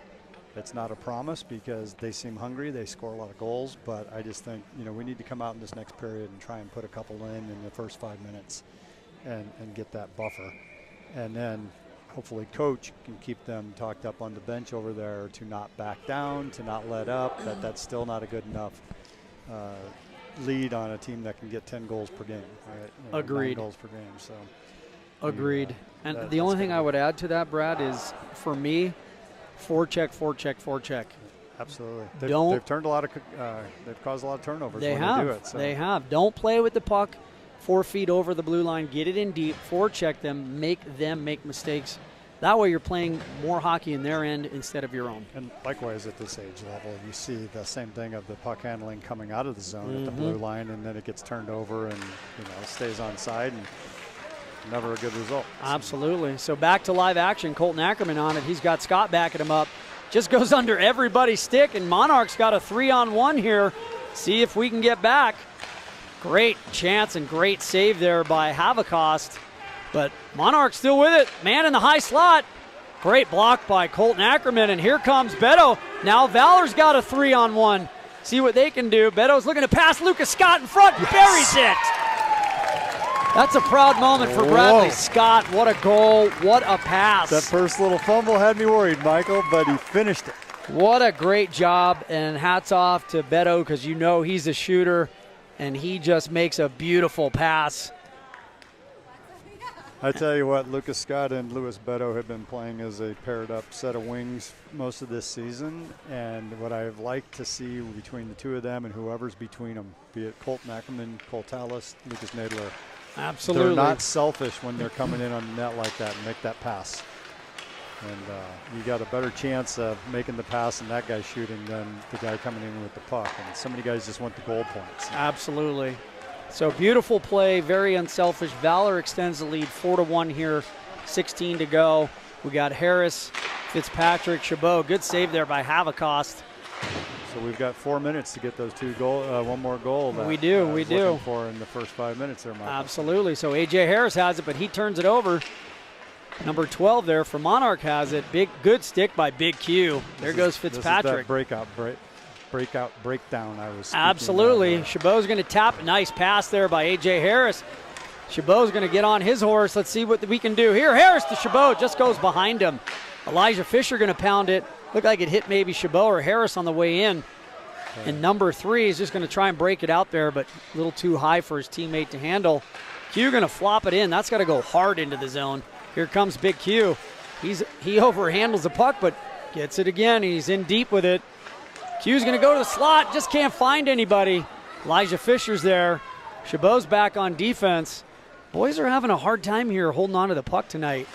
It's not a promise because they seem hungry. They score a lot of goals, but I just think, we need to come out in this next period and try and put a couple in the first 5 minutes and get that buffer. And then hopefully coach can keep them talked up on the bench over there to not back down, to not let up. That's still not a good enough lead on a team that can get 10 goals per game. Right? Agreed. 9 goals per game. So. Agreed. And the only thing I would add to that, Brad, is for me, forecheck. Absolutely. They've turned a lot of. They've caused a lot of turnovers. They when have. They do it. So. They have. Don't play with the puck 4 feet over the blue line. Get it in deep. Forecheck them. Make them make mistakes. That way, you're playing more hockey in their end instead of your own. And likewise, at this age level, you see the same thing of the puck handling coming out of the zone at the blue line, and then it gets turned over and stays on side, and never a good result. Absolutely. So back to live action. Colton Ackerman on it. He's got Scott backing him up. Just goes under everybody's stick, and Monarch's got a 3-on-1 here. See if we can get back. Great chance and great save there by Havocost. But Monarch's still with it. Man in the high slot. Great block by Colton Ackerman, and here comes Beto. Now Valor's got a 3-on-1. See what they can do. Beto's looking to pass Lucas Scott in front. Yes. Buries it. That's a proud moment for Bradley Scott. What a goal. What a pass. That first little fumble had me worried, Michael, but he finished it. What a great job, and hats off to Beto because he's a shooter, and he just makes a beautiful pass. I tell you what, Lucas Scott and Louis Beto have been playing as a paired-up set of wings most of this season, and what I've liked to see between the two of them and whoever's between them, be it Colton Ackerman, Cole Tallis, Lucas Nadler, absolutely. they're not selfish when they're coming in on the net like that and make that pass. And you got a better chance of making the pass and that guy shooting than the guy coming in with the puck. And so many guys just want the goal points. Absolutely. So beautiful play, very unselfish. Valor extends the lead 4-1 here, 16 to go. We got Harris, Fitzpatrick, Chabot. Good save there by Havocost. So we've got 4 minutes to get those one more goal. That, we do. Looking for in the first 5 minutes there, Michael. Absolutely. So A.J. Harris has it, but he turns it over. Number 12 there for Monarch has it. Good stick by Big Q. There goes Fitzpatrick. This is that breakout break. breakdown I was Absolutely. Chabot's going to tap. Nice pass there by A.J. Harris. Chabot's going to get on his horse. Let's see what we can do here. Harris to Chabot, just goes behind him. Elijah Fisher going to pound it. Looked like it hit maybe Chabot or Harris on the way in. And number 3 is just going to try and break it out there, but a little too high for his teammate to handle. Q going to flop it in. That's got to go hard into the zone. Here comes Big Q. He overhandles the puck, but gets it again. He's in deep with it. Q's going to go to the slot. Just can't find anybody. Elijah Fisher's there. Chabot's back on defense. Boys are having a hard time here holding on to the puck tonight.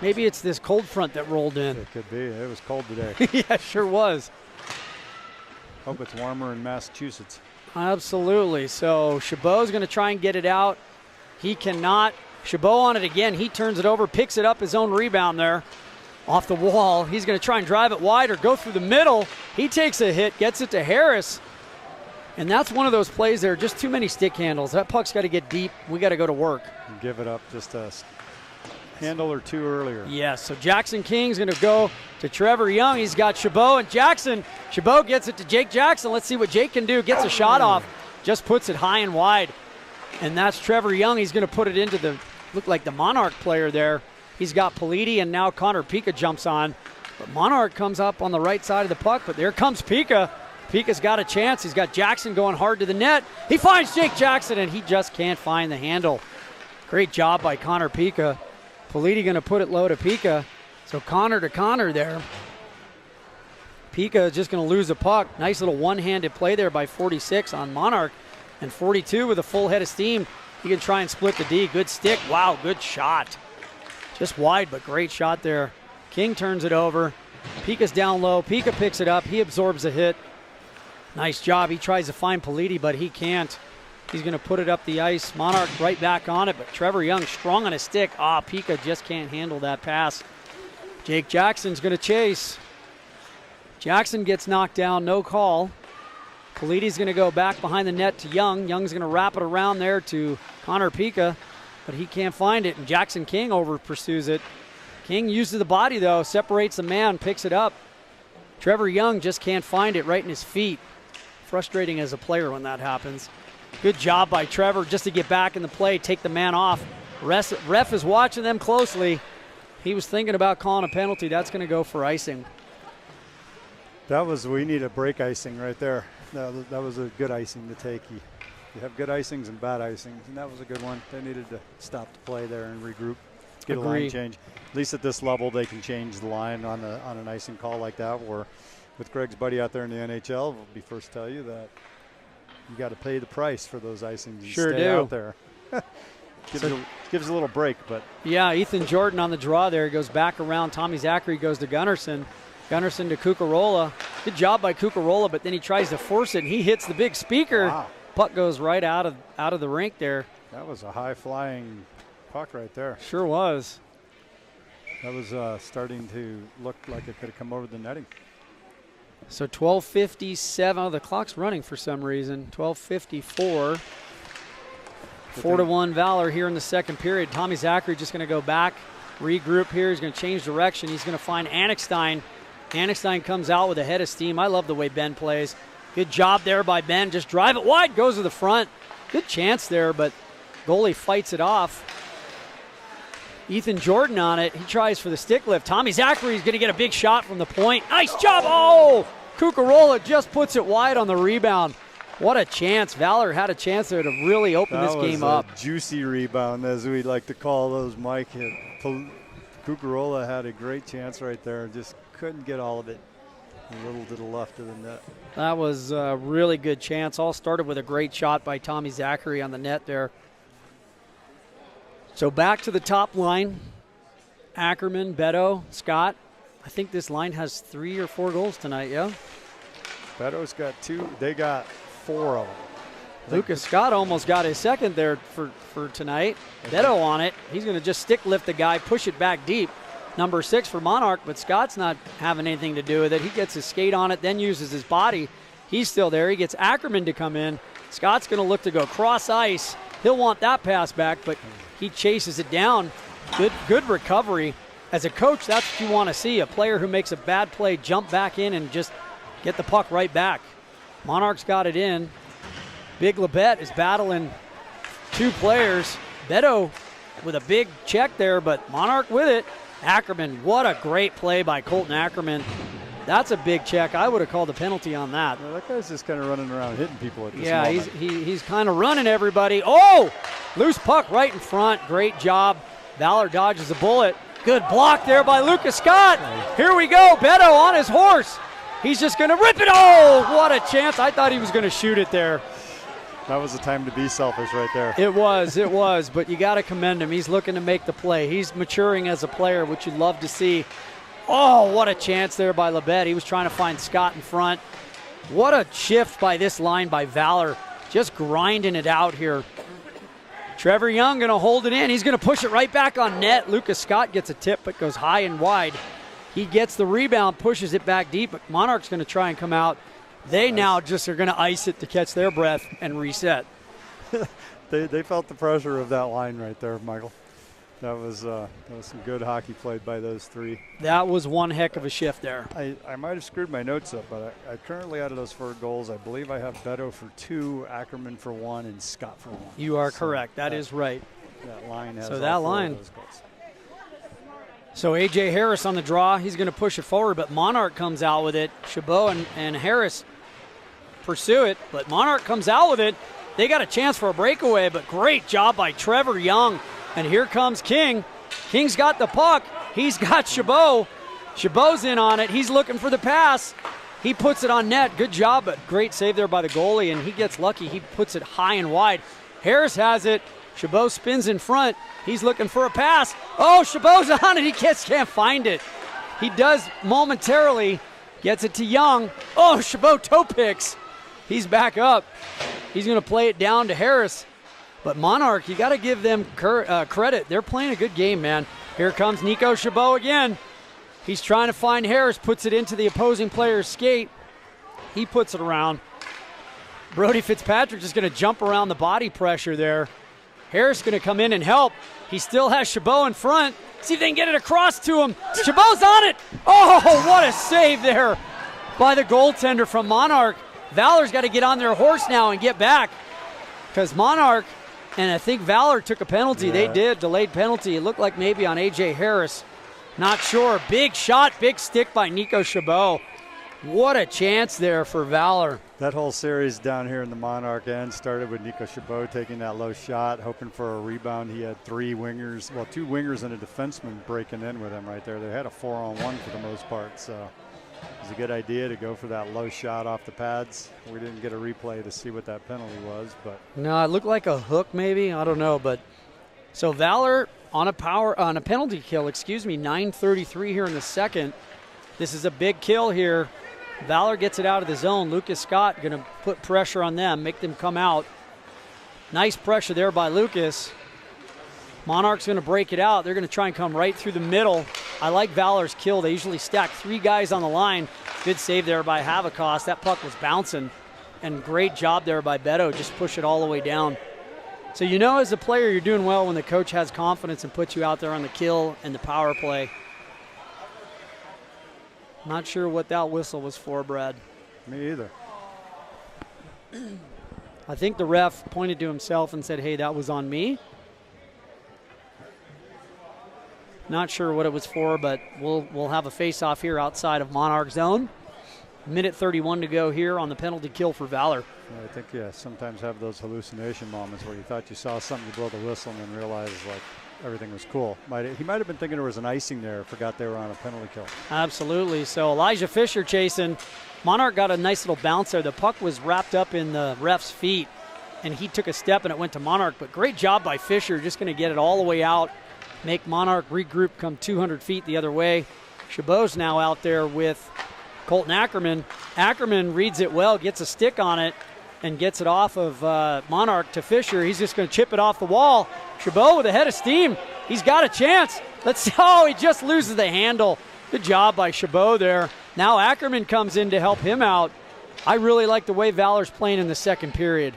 Maybe it's this cold front that rolled in. It could be. It was cold today. Yeah, sure was. Hope it's warmer in Massachusetts. Absolutely. So Chabot's going to try and get it out. He cannot. Chabot on it again. He turns it over, picks it up, his own rebound there. Off the wall. He's going to try and drive it wide or go through the middle. He takes a hit, gets it to Harris. And that's one of those plays there. Just too many stick handles. That puck's got to get deep. We got to go to work. And give it up just a handle or two earlier. Yes, so Jackson King's going to go to Trevor Young. He's got Chabot and Jackson. Chabot gets it to Jake Jackson. Let's see what Jake can do. Gets a shot off. Just puts it high and wide. And that's Trevor Young. He's going to put it into the, look like the Monarch player there. He's got Politi, and now Connor Pika jumps on. But Monarch comes up on the right side of the puck, but there comes Pika. Pika's got a chance. He's got Jackson going hard to the net. He finds Jake Jackson, and he just can't find the handle. Great job by Connor Pika. Politi going to put it low to Pika. So Connor to Connor there. Pika is just going to lose the puck. Nice little one-handed play there by 46 on Monarch. And 42 with a full head of steam. He can try and split the D. Good stick. Wow, good shot. Just wide, but great shot there. King turns it over. Pika's down low. Pika picks it up. He absorbs the hit. Nice job. He tries to find Politi, but he can't. He's going to put it up the ice. Monarch right back on it, but Trevor Young strong on his stick. Pika just can't handle that pass. Jake Jackson's going to chase. Jackson gets knocked down, no call. Politi's going to go back behind the net to Young. Young's going to wrap it around there to Connor Pika, but he can't find it, and Jackson King over pursues it. King uses the body, though, separates the man, picks it up. Trevor Young just can't find it right in his feet. Frustrating as a player when that happens. Good job by Trevor just to get back in the play, take the man off. Ref is watching them closely. He was thinking about calling a penalty. That's going to go for icing. We need a break icing right there. That was a good icing to take. You have good icings and bad icings, and that was a good one. They needed to stop the play there and regroup. Get a line change. At least at this level, they can change the line on an icing call like that. Or with Greg's buddy out there in the NHL, we'll be first to tell you that you got to pay the price for those icings. You sure stay do. Out there. Gives a little break, but yeah, Ethan Jordan on the draw there. He goes back around. Tommy Zachary goes to Gunnarsson. Gunnarsson to Cucarola. Good job by Cucarola, but then he tries to force it, and he hits the big speaker. Wow. Puck goes right out of the rink there. That was a high-flying puck right there. Sure was. That was starting to look like it could have come over the netting. So 12:57. Oh, the clock's running for some reason. 12:54. 4-1 Valor here in the second period. Tommy Zachary just going to go back, regroup here. He's going to change direction. He's going to find Annickstein. Annickstein comes out with a head of steam. I love the way Ben plays. Good job there by Ben. Just drive it wide, goes to the front. Good chance there, but goalie fights it off. Ethan Jordan on it. He tries for the stick lift. Tommy Zachary is going to get a big shot from the point. Nice job. Oh, Cucarola just puts it wide on the rebound. What a chance. Valor had a chance there to really open this game up. That was a juicy rebound, as we like to call those, Mike. Cucarola had a great chance right there. Just couldn't get all of it. A little to the left of the net. That was a really good chance. All started with a great shot by Tommy Zachary on the net there. So back to the top line. Ackerman, Beto, Scott. I think this line has 3 or 4 goals tonight, yeah? Beto's got 2. They got 4 of them. Lucas Scott almost got his second there for tonight. Beto on it. He's going to just stick lift the guy, push it back deep. Number 6 for Monarch, but Scott's not having anything to do with it. He gets his skate on it, then uses his body. He's still there. He gets Ackerman to come in. Scott's going to look to go cross ice. He'll want that pass back, but he chases it down. Good recovery. As a coach, that's what you want to see. A player who makes a bad play jump back in and just get the puck right back. Monarch's got it in. Big Labette is battling 2 players. Beto with a big check there, but Monarch with it. Ackerman, what a great play by Colton Ackerman. That's a big check. I would have called a penalty on that. Well, that guy's just kind of running around hitting people at this moment. Yeah, he's kind of running everybody. Oh, loose puck right in front. Great job. Valor dodges a bullet. Good block there by Lucas Scott. Here we go. Beto on his horse. He's just going to rip it. Oh, what a chance. I thought he was going to shoot it there. That was the time to be selfish right there. It was, but you got to commend him. He's looking to make the play. He's maturing as a player, which you'd love to see. Oh, what a chance there by Labette. He was trying to find Scott in front. What a shift by this line by Valor. Just grinding it out here. Trevor Young going to hold it in. He's going to push it right back on net. Lucas Scott gets a tip, but goes high and wide. He gets the rebound, pushes it back deep, but Monarch's going to try and come out. They now just are going to ice it to catch their breath and reset. They felt the pressure of that line right there, Michael. That was some good hockey played by those 3. That was one heck of a shift there. I might have screwed my notes up, but I currently, out of those 4 goals, I believe I have Beto for 2, Ackerman for 1, and Scott for 1. You are correct. That is right. That line has so that all 4 line. Of those goals. So A.J. Harris on the draw. He's going to push it forward, but Monarch comes out with it. Chabot and Harris pursue it, but Monarch comes out with it. They got a chance for a breakaway, but great job by Trevor Young. And here comes King. King's got the puck. He's got Chabot. Chabot's in on it. He's looking for the pass. He puts it on net. Good job, but great save there by the goalie, and he gets lucky. He puts it high and wide. Harris has it. Chabot spins in front. He's looking for a pass. Oh, Chabot's on it. He can't find it. He does momentarily. Gets it to Young. Oh, Chabot toe picks. He's back up. He's going to play it down to Harris. But Monarch, you got to give them credit. They're playing a good game, man. Here comes Nico Chabot again. He's trying to find Harris, puts it into the opposing player's skate. He puts it around. Brody Fitzpatrick is going to jump around the body pressure there. Harris going to come in and help. He still has Chabot in front. See if they can get it across to him. Chabot's on it. Oh, what a save there by the goaltender from Monarch. Valor's got to get on their horse now and get back, because Monarch, and I think Valor took a penalty. Yeah. They did, delayed penalty. It looked like maybe on A.J. Harris. Not sure. Big shot, big stick by Nico Chabot. What a chance there for Valor. That whole series down here in the Monarch end started with Nico Chabot taking that low shot, hoping for a rebound. He had 3 wingers, well, 2 wingers and a defenseman breaking in with him right there. They had a 4-on-1 for the most part, so it was a good idea to go for that low shot off the pads. We didn't get a replay to see what that penalty was, but no, it looked like a hook maybe. I don't know, but so Valor on a penalty kill. 9:33 here in the second. This is a big kill here. Valor gets it out of the zone. Lucas Scott going to put pressure on them, make them come out. Nice pressure there by Lucas. Monarch's going to break it out. They're going to try and come right through the middle. I like Valor's kill. They usually stack 3 guys on the line. Good save there by Havikos. That puck was bouncing. And great job there by Beto. Just push it all the way down. So you know as a player you're doing well when the coach has confidence and puts you out there on the kill and the power play. Not sure what that whistle was for, Brad. Me either. I think the ref pointed to himself and said, hey, that was on me. Not sure what it was for, but we'll have a face-off here outside of Monarch zone. Minute 31 to go here on the penalty kill for Valor. Yeah, I think, sometimes have those hallucination moments where you thought you saw something, you blow the whistle, and then realize, like, everything was cool. He might have been thinking there was an icing there, forgot they were on a penalty kill. Absolutely. So Elijah Fisher chasing. Monarch got a nice little bounce there. The puck was wrapped up in the ref's feet, and he took a step, and it went to Monarch. But great job by Fisher, just going to get it all the way out, make Monarch regroup, come 200 feet the other way. Chabot's now out there with Colton Ackerman. Ackerman reads it well, gets a stick on it, and gets it off of Monarch to Fisher. He's just going to chip it off the wall. Chabot with a head of steam. He's got a chance. He just loses the handle. Good job by Chabot there. Now Ackerman comes in to help him out. I really like the way Valor's playing in the second period.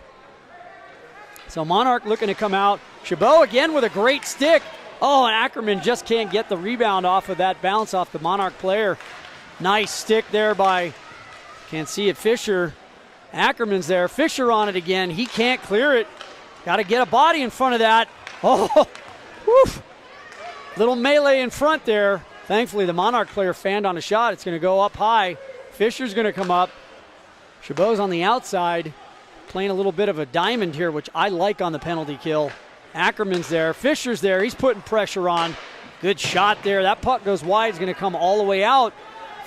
So Monarch looking to come out. Chabot again with a great stick. Oh, and Ackerman just can't get the rebound off of that bounce off the Monarch player. Nice stick there by Can't see it. Fisher. Ackerman's there. Fisher on it again. He can't clear it. Got to get a body in front of that. Oh, woof. Little melee in front there. Thankfully, the Monarch player fanned on a shot. It's going to go up high. Fisher's going to come up. Chabot's on the outside, playing a little bit of a diamond here, which I like on the penalty kill. Ackerman's there. Fisher's there. He's putting pressure on. Good shot there. That puck goes wide. It's going to come all the way out.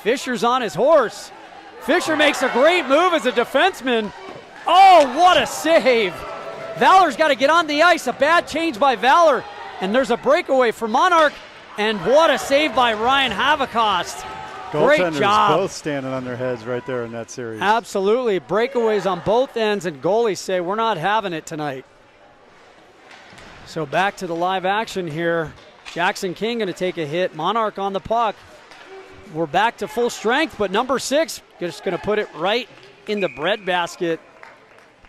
Fisher's on his horse. Fisher makes a great move as a defenseman. Oh, what a save. Valor's got to get on the ice. A bad change by Valor. And there's a breakaway for Monarch. And what a save by Ryan Haverkost. Great job. Both standing on their heads right there in that series. Absolutely. Breakaways on both ends, and goalies say, we're not having it tonight. So back to the live action here. Jackson King going to take a hit. Monarch on the puck. We're back to full strength, but number 6 just going to put it right in the breadbasket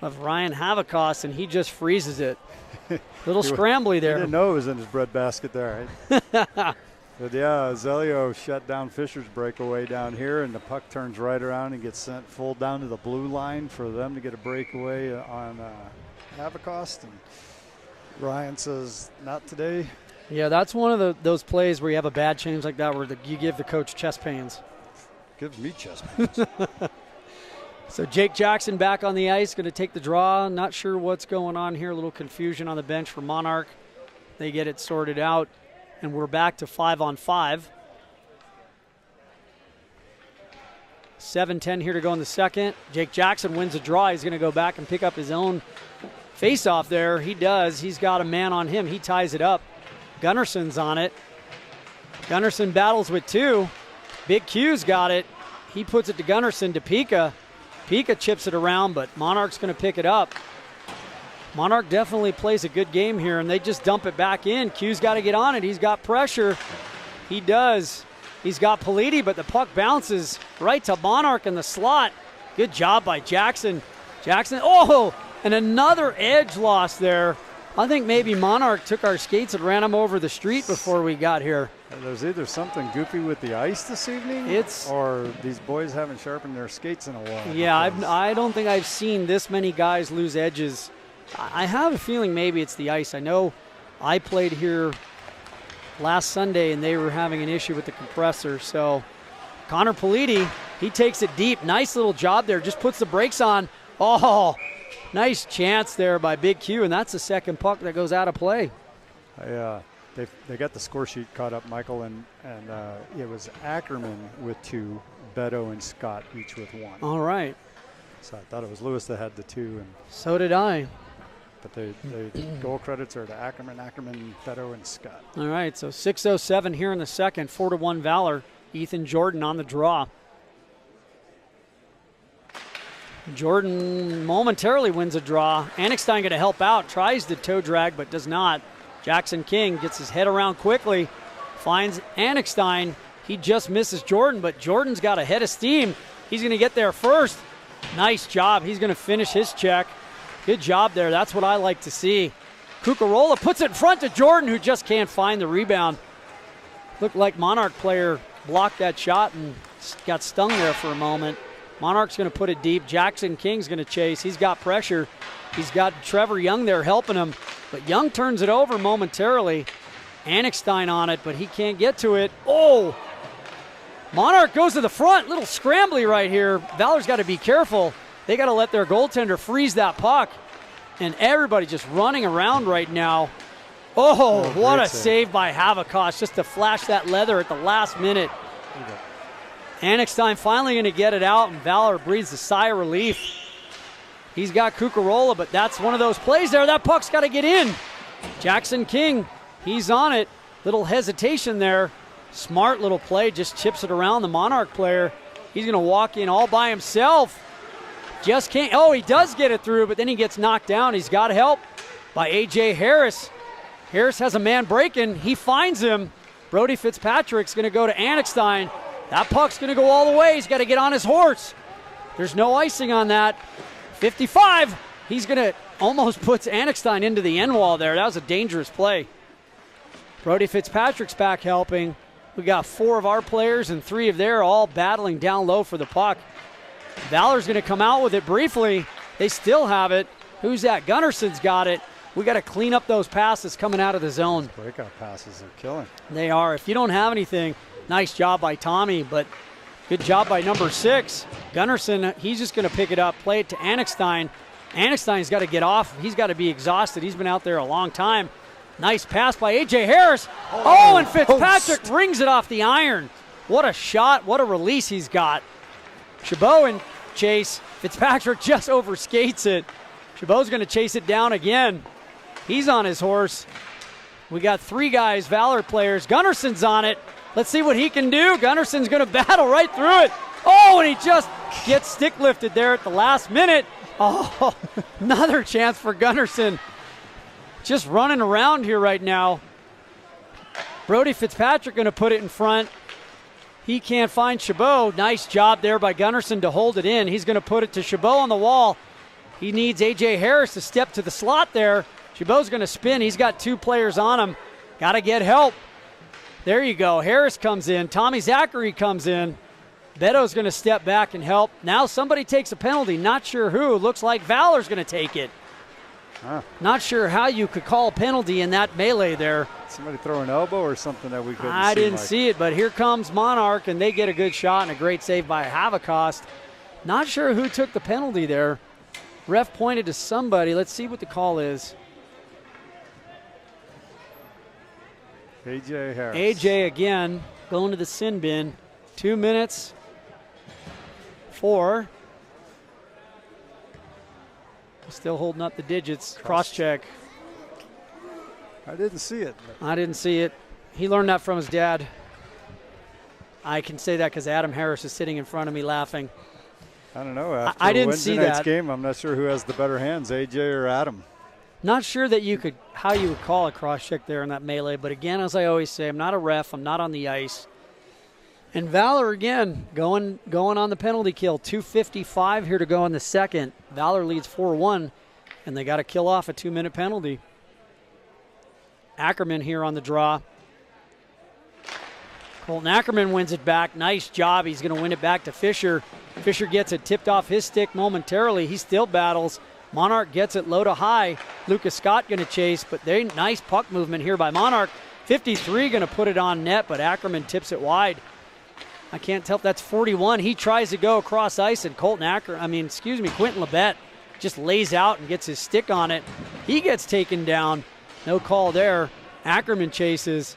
of Ryan Haverkost, and he just freezes it. Little scrambly there. He didn't know it was in his breadbasket there. Right? But yeah, Zelio shut down Fisher's breakaway down here, and the puck turns right around and gets sent full down to the blue line for them to get a breakaway on Haverkost. And Ryan says, not today. Yeah, that's one of those plays where you have a bad change like that where you give the coach chest pains. Gives me chest pains. So Jake Jackson back on the ice, going to take the draw. Not sure what's going on here. A little confusion on the bench for Monarch. They get it sorted out, and we're back to 5-on-5. 7:10 here to go in the second. Jake Jackson wins a draw. He's going to go back and pick up his own face-off there. He does. He's got a man on him. He ties it up. Gunnarson's on it. Gunnarsson battles with 2. Big Q's got it. He puts it to Gunnarsson to Pika. Pika chips it around, but Monarch's going to pick it up. Monarch definitely plays a good game here, and they just dump it back in. Q's got to get on it. He's got pressure. He does. He's got Politi, but the puck bounces right to Monarch in the slot. Good job by Jackson. Jackson, oh, and another edge loss there. I think maybe Monarch took our skates and ran them over the street before we got here. There's either something goofy with the ice this evening, or these boys haven't sharpened their skates in a while. Yeah, I don't think I've seen this many guys lose edges. I have a feeling maybe it's the ice. I know I played here last Sunday, and they were having an issue with the compressor. So Connor Politi, he takes it deep. Nice little job there. Just puts the brakes on. Oh, nice chance there by Big Q, and that's the second puck that goes out of play. They got the score sheet caught up, Michael, and it was Ackerman with 2, Beto and Scott each with 1. All right. So I thought it was Lewis that had the 2. And so did I. But the goal credits are to Ackerman, Beto, and Scott. All right, so 6:07 here in the second, 4-1 Valor. Ethan Jordan on the draw. Jordan momentarily wins a draw. Annickstein going to help out, tries to toe drag, but does not. Jackson King gets his head around quickly, finds Annickstein. He just misses Jordan, but Jordan's got a head of steam. He's going to get there first. Nice job. He's going to finish his check. Good job there. That's what I like to see. Cucarola puts it in front to Jordan, who just can't find the rebound. Looked like Monarch player blocked that shot and got stung there for a moment. Monarch's going to put it deep. Jackson King's going to chase. He's got pressure. He's got Trevor Young there helping him. But Young turns it over momentarily. Annickstein on it, but he can't get to it. Oh! Monarch goes to the front. Little scrambly right here. Valor's got to be careful. They got to let their goaltender freeze that puck. And everybody just running around right now. Oh, what a save by Haverkost just to flash that leather at the last minute. Annickstein finally going to get it out, and Valor breathes a sigh of relief. He's got Cucarola, but that's one of those plays there. That puck's got to get in. Jackson King, he's on it. Little hesitation there. Smart little play, just chips it around the Monarch player. He's going to walk in all by himself. Just can't. Oh, he does get it through, but then he gets knocked down. He's got help by A.J. Harris. Harris has a man breaking. He finds him. Brody Fitzpatrick's going to go to Annickstein. That puck's going to go all the way. He's got to get on his horse. There's no icing on that. 55. He's going to almost puts Annickstein into the end wall there. That was a dangerous play. Brody Fitzpatrick's back helping. We got 4 of our players and 3 of their all battling down low for the puck. Valor's going to come out with it briefly. They still have it. Who's that? Gunnarsson's got it. We got to clean up those passes coming out of the zone. Breakout passes are killing. They are. If you don't have anything, nice job by Tommy, but good job by number 6. Gunnarsson, he's just going to pick it up, play it to Annickstein. Annickstein's got to get off. He's got to be exhausted. He's been out there a long time. Nice pass by A.J. Harris. Oh, and Fitzpatrick rings it off the iron. What a shot. What a release he's got. Chabot and chase. Fitzpatrick just overskates it. Chabot's going to chase it down again. He's on his horse. We got 3 guys, Valor players. Gunnarsson's on it. Let's see what he can do. Gunnarsson's going to battle right through it. Oh, and he just gets stick lifted there at the last minute. Oh, another chance for Gunnarsson. Just running around here right now. Brody Fitzpatrick going to put it in front. He can't find Chabot. Nice job there by Gunnarsson to hold it in. He's going to put it to Chabot on the wall. He needs A.J. Harris to step to the slot there. Chabot's going to spin. He's got 2 players on him. Got to get help. There you go. Harris comes in. Tommy Zachary comes in. Beto's going to step back and help. Now somebody takes a penalty. Not sure who. Looks like Valor's going to take it. Not sure how you could call a penalty in that melee there. Somebody throw an elbow or something that we couldn't see. I didn't see it, but here comes Monarch, and they get a good shot and a great save by Havocost. Not sure who took the penalty there. Ref pointed to somebody. Let's see what the call is. A.J. Harris. A.J. again going to the sin bin. 2 minutes. 4. Still holding up the digits. Cross check. I didn't see it. I didn't see it. He learned that from his dad. I can say that because Adam Harris is sitting in front of me laughing. I don't know. After I didn't Wednesday see night's that game, I'm not sure who has the better hands, A.J. or Adam. Not sure that you could how you would call a cross check there in that melee. But again, as I always say, I'm not a ref. I'm not on the ice. And Valor again going on the penalty kill. 2:55 here to go in the second. Valor leads 4-1, and they got to kill off a 2-minute penalty. Ackerman here on the draw. Colton Ackerman wins it back. Nice job. He's going to win it back to Fisher. Fisher gets it tipped off his stick momentarily. He still battles. Monarch gets it low to high. Lucas Scott going to chase, but nice puck movement here by Monarch. 53 going to put it on net, but Ackerman tips it wide. I can't tell if that's 41. He tries to go across ice, and Quentin Lebet just lays out and gets his stick on it. He gets taken down. No call there. Ackerman chases.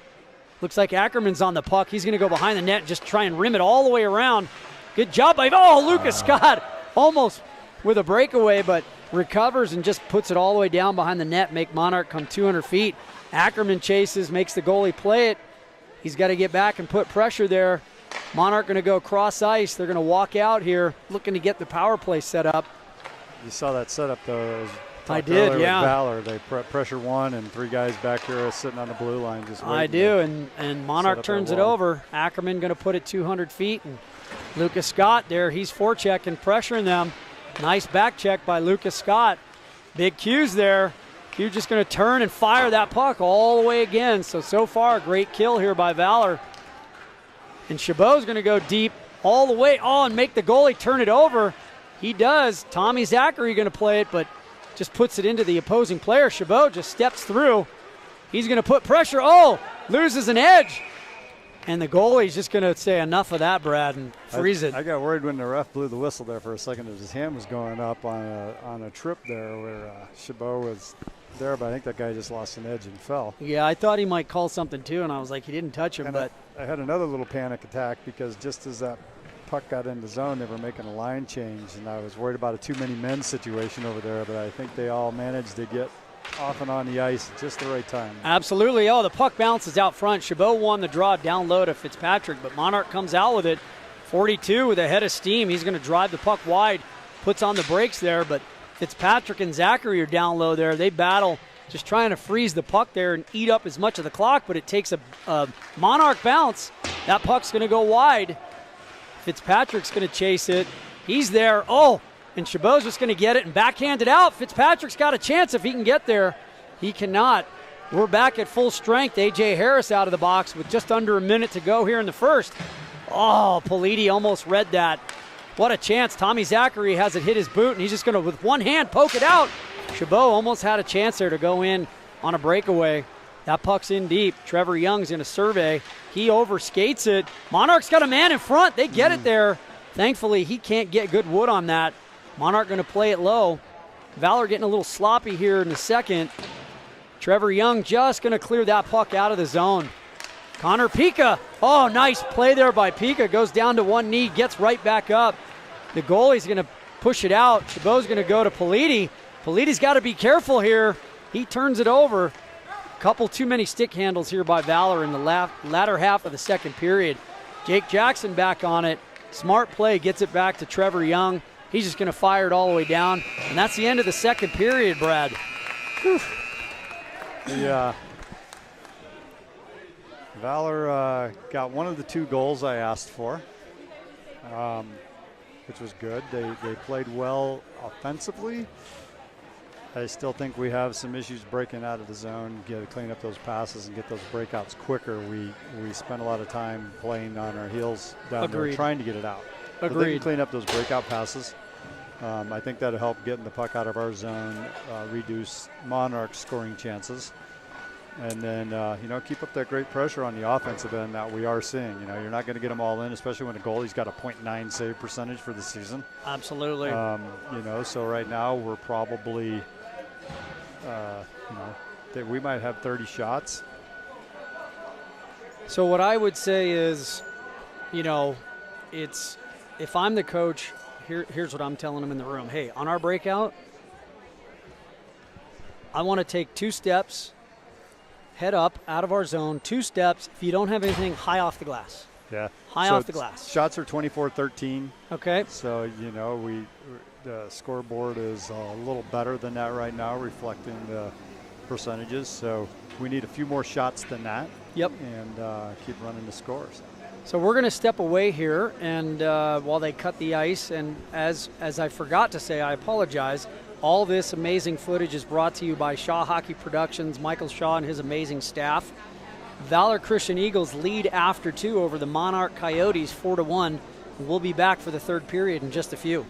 Looks like Ackerman's on the puck. He's going to go behind the net and just try and rim it all the way around. Good job by Lucas Scott. Almost with a breakaway, but recovers and just puts it all the way down behind the net, make Monarch come 200 feet. Ackerman chases, makes the goalie play it. He's got to get back and put pressure there. Monarch going to go cross ice. They're going to walk out here looking to get the power play set up. You saw that setup, though. I did, yeah. With Valor. They pressure 1 and 3 guys back here sitting on the blue line. Just I do, and Monarch turns it over. Ackerman going to put it 200 feet. And Lucas Scott there, he's forechecking, pressuring them. Nice back check by Lucas Scott. Big Q's there. Q just going to turn and fire that puck all the way again. So far, great kill here by Valor. And Chabot's going to go deep all the way and make the goalie turn it over. He does. Tommy Zachary going to play it, but just puts it into the opposing player. Chabot just steps through. He's going to put pressure. Loses an edge. And the goalie's just going to say enough of that, Brad, and freeze it. I got worried when the ref blew the whistle there for a second as his hand was going up on a trip there where Chabot was there, but I think that guy just lost an edge and fell. Yeah, I thought he might call something too, and I was like, he didn't touch him. And but I had another little panic attack because just as that puck got into zone, they were making a line change, and I was worried about a too many men situation over there, but I think they all managed to get off and on the ice at just the right time. Absolutely. The puck bounces out front. Chabot won the draw down low to Fitzpatrick, but Monarch comes out with it. 42 with a head of steam. He's going to drive the puck wide, puts on the brakes there, but Fitzpatrick and Zachary are down low there. They battle, just trying to freeze the puck there and eat up as much of the clock, but it takes a Monarch bounce. That puck's going to go wide. Fitzpatrick's going to chase it. He's there. And Chabot's just going to get it and backhand it out. Fitzpatrick's got a chance if he can get there. He cannot. We're back at full strength. A.J. Harris out of the box with just under a minute to go here in the first. Politi almost read that. What a chance. Tommy Zachary has it hit his boot, and he's just going to, with one hand, poke it out. Chabot almost had a chance there to go in on a breakaway. That puck's in deep. Trevor Young's going to survey. He overskates it. Monarch's got a man in front. They get it there. Thankfully, he can't get good wood on that. Monarch going to play it low. Valor getting a little sloppy here in the second. Trevor Young just going to clear that puck out of the zone. Connor Pika. Oh, nice play there by Pika. Goes down to one knee, gets right back up. The goalie's going to push it out. Chabot's going to go to Politi. Politi's got to be careful here. He turns it over. Couple too many stick handles here by Valor in the latter half of the second period. Jake Jackson back on it. Smart play, gets it back to Trevor Young. He's just going to fire it all the way down. And that's the end of the second period, Brad. Whew. Yeah. Valor got one of the 2 goals I asked for, which was good. They played well offensively. I still think we have some issues breaking out of the zone, clean up those passes and get those breakouts quicker. We spent a lot of time playing on our heels down there trying to get it out. Agreed. But they can clean up those breakout passes. I think that'll help getting the puck out of our zone, reduce Monarch's scoring chances, and then keep up that great pressure on the offensive end that we are seeing. You're not going to get them all in, especially when a goalie's got a .9 save percentage for the season. Absolutely. So right now we're probably, that we might have 30 shots. So what I would say is, it's, if I'm the coach, here's what I'm telling them in the room. Hey, on our breakout, I want to take 2 steps, head up, out of our zone, 2 steps. If you don't have anything, high off the glass. Yeah. High off the glass. Shots are 24-13. Okay. So, the scoreboard is a little better than that right now, reflecting the percentages. So we need a few more shots than that. Yep. And keep running the scores. So we're going to step away here, and while they cut the ice, and as I forgot to say, I apologize, all this amazing footage is brought to you by Shaw Hockey Productions, Michael Shaw and his amazing staff. Valor Christian Eagles lead after 2 over the Monarch Coyotes 4-1. We'll be back for the third period in just a few.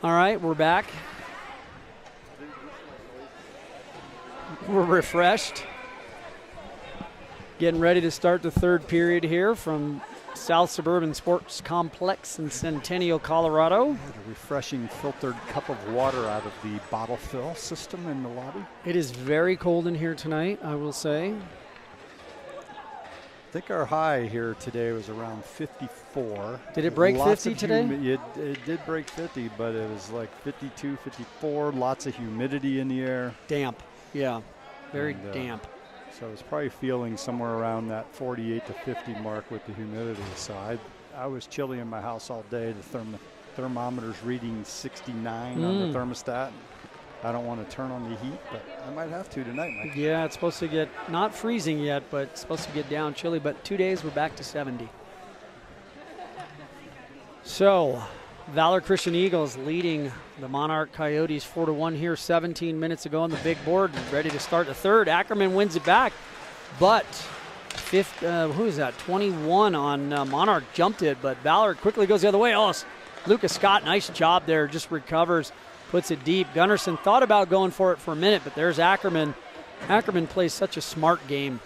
All right, we're back. We're refreshed. Getting ready to start the third period here from South Suburban Sports Complex in Centennial, Colorado. A refreshing filtered cup of water out of the bottle fill system in the lobby. It is very cold in here tonight, I will say. I think our high here today was around 54. Did it break 50 today? It did break 50, but it was like 52, 54, lots of humidity in the air. Damp, yeah, very damp. So I was probably feeling somewhere around that 48 to 50 mark with the humidity. So I was chilly in my house all day. The thermometer's reading 69 on the thermostat. I don't want to turn on the heat, but I might have to tonight, Mike. Yeah, it's supposed to get, not freezing yet, but it's supposed to get down chilly, but 2 days we're back to 70. So, Valor Christian Eagles leading the Monarch Coyotes 4-1 here 17 minutes ago on the big board, ready to start the third. Ackerman wins it back, but 21 on Monarch jumped it, but Valor quickly goes the other way. Oh, Lucas Scott, nice job there, just recovers. Puts it deep. Gunnarsson thought about going for it for a minute, but there's Ackerman. Ackerman plays such a smart game.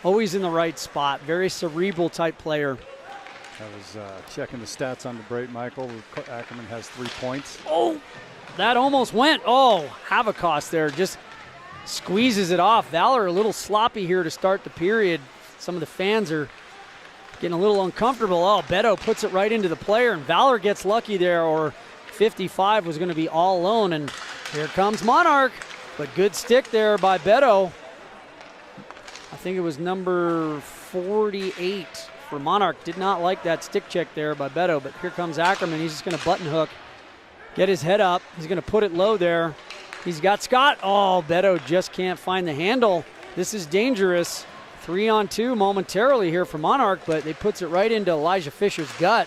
Always in the right spot. Very cerebral type player. I was checking the stats on the break, Michael. Ackerman has 3 points. Oh, that almost went. Oh, Havakos there just squeezes it off. Valor a little sloppy here to start the period. Some of the fans are getting a little uncomfortable. Oh, Beto puts it right into the player, and Valor gets lucky there, or 55 was going to be all alone, and here comes Monarch. But good stick there by Beto. I think it was number 48 for Monarch. Did not like that stick check there by Beto, but here comes Ackerman. He's just going to button hook, get his head up. He's going to put it low there. He's got Scott. Oh, Beto just can't find the handle. This is dangerous. 3-on-2 momentarily here for Monarch, but it puts it right into Elijah Fisher's gut.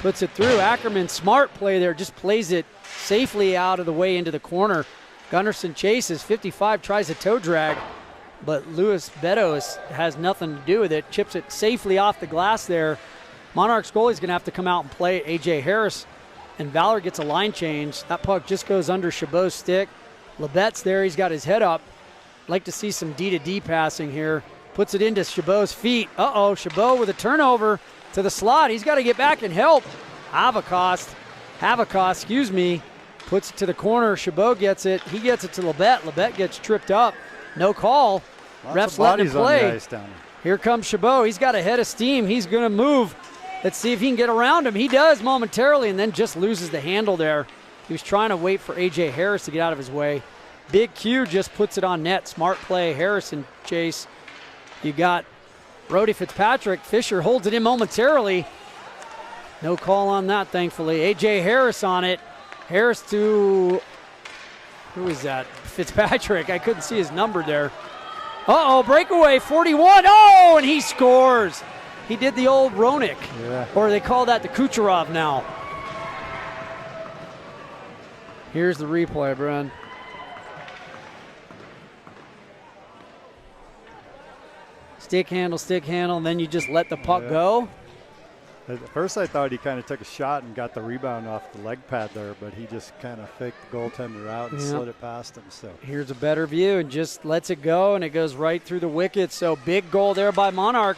Puts it through. Ackerman, smart play there, just plays it safely out of the way into the corner. Gunnarsson chases. 55 tries a toe drag, but Louis Beto has nothing to do with it. Chips it safely off the glass there. Monarch's goalie's going to have to come out and play A.J. Harris, and Valor gets a line change. That puck just goes under Chabot's stick. Labette's there. He's got his head up. Like to see some D-to-D passing here. Puts it into Chabot's feet. Uh-oh, Chabot with a turnover to the slot. He's got to get back and help. Havakos, puts it to the corner. Chabot gets it. He gets it to Labette. Labette gets tripped up. No call. Ref's letting him play. Here comes Chabot. He's got a head of steam. He's going to move. Let's see if he can get around him. He does momentarily, and then just loses the handle there. He was trying to wait for A.J. Harris to get out of his way. Big Q just puts it on net. Smart play. Harrison chase. You got Brody Fitzpatrick. Fisher holds it in momentarily. No call on that, thankfully. A.J. Harris on it. Harris to, who is that? Fitzpatrick. I couldn't see his number there. Uh-oh, breakaway, 41. Oh, and he scores. He did the old Roenick. Yeah. Or they call that the Kucherov now. Here's the replay, Brian. Stick handle, and then you just let the puck go. At first I thought he kind of took a shot and got the rebound off the leg pad there, but he just kind of faked the goaltender out and slid it past him. So here's a better view and just lets it go, and it goes right through the wicket. So big goal there by Monarch.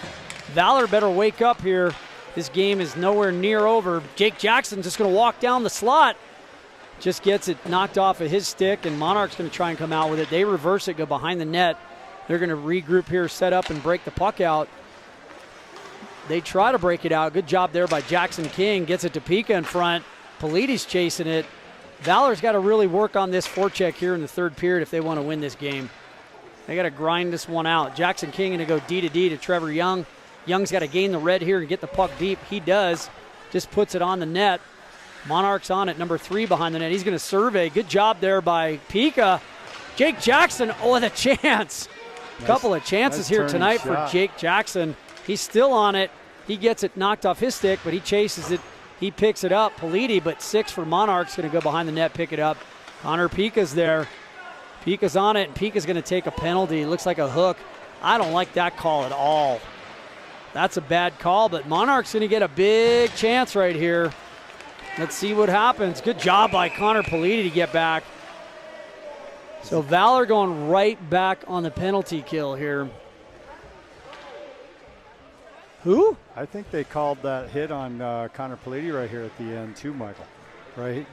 Valor better wake up here. This game is nowhere near over. Jake Jackson just going to walk down the slot. Just gets it knocked off of his stick, and Monarch's going to try and come out with it. They reverse it, go behind the net. They're going to regroup here, set up, and break the puck out. They try to break it out. Good job there by Jackson King. Gets it to Pika in front. Polidi's chasing it. Valor's got to really work on this forecheck here in the third period if they want to win this game. They got to grind this one out. Jackson King going to go D to D to Trevor Young. Young's got to gain the red here and get the puck deep. He does. Just puts it on the net. Monarch's on it, number 3 behind the net. He's going to survey. Good job there by Pika. Jake Jackson, oh, with a chance. Couple of chances here tonight for Jake Jackson. He's still on it. He gets it knocked off his stick, but he chases it. He picks it up. Politi, but 6 for Monarch's going to go behind the net, pick it up. Connor Pika's there. Pika's on it, and Pika's going to take a penalty. It looks like a hook. I don't like that call at all. That's a bad call, but Monarch's going to get a big chance right here. Let's see what happens. Good job by Connor Politi to get back. So Valor going right back on the penalty kill here. Who? I think they called that hit on Connor Politi right here at the end too, Michael. Right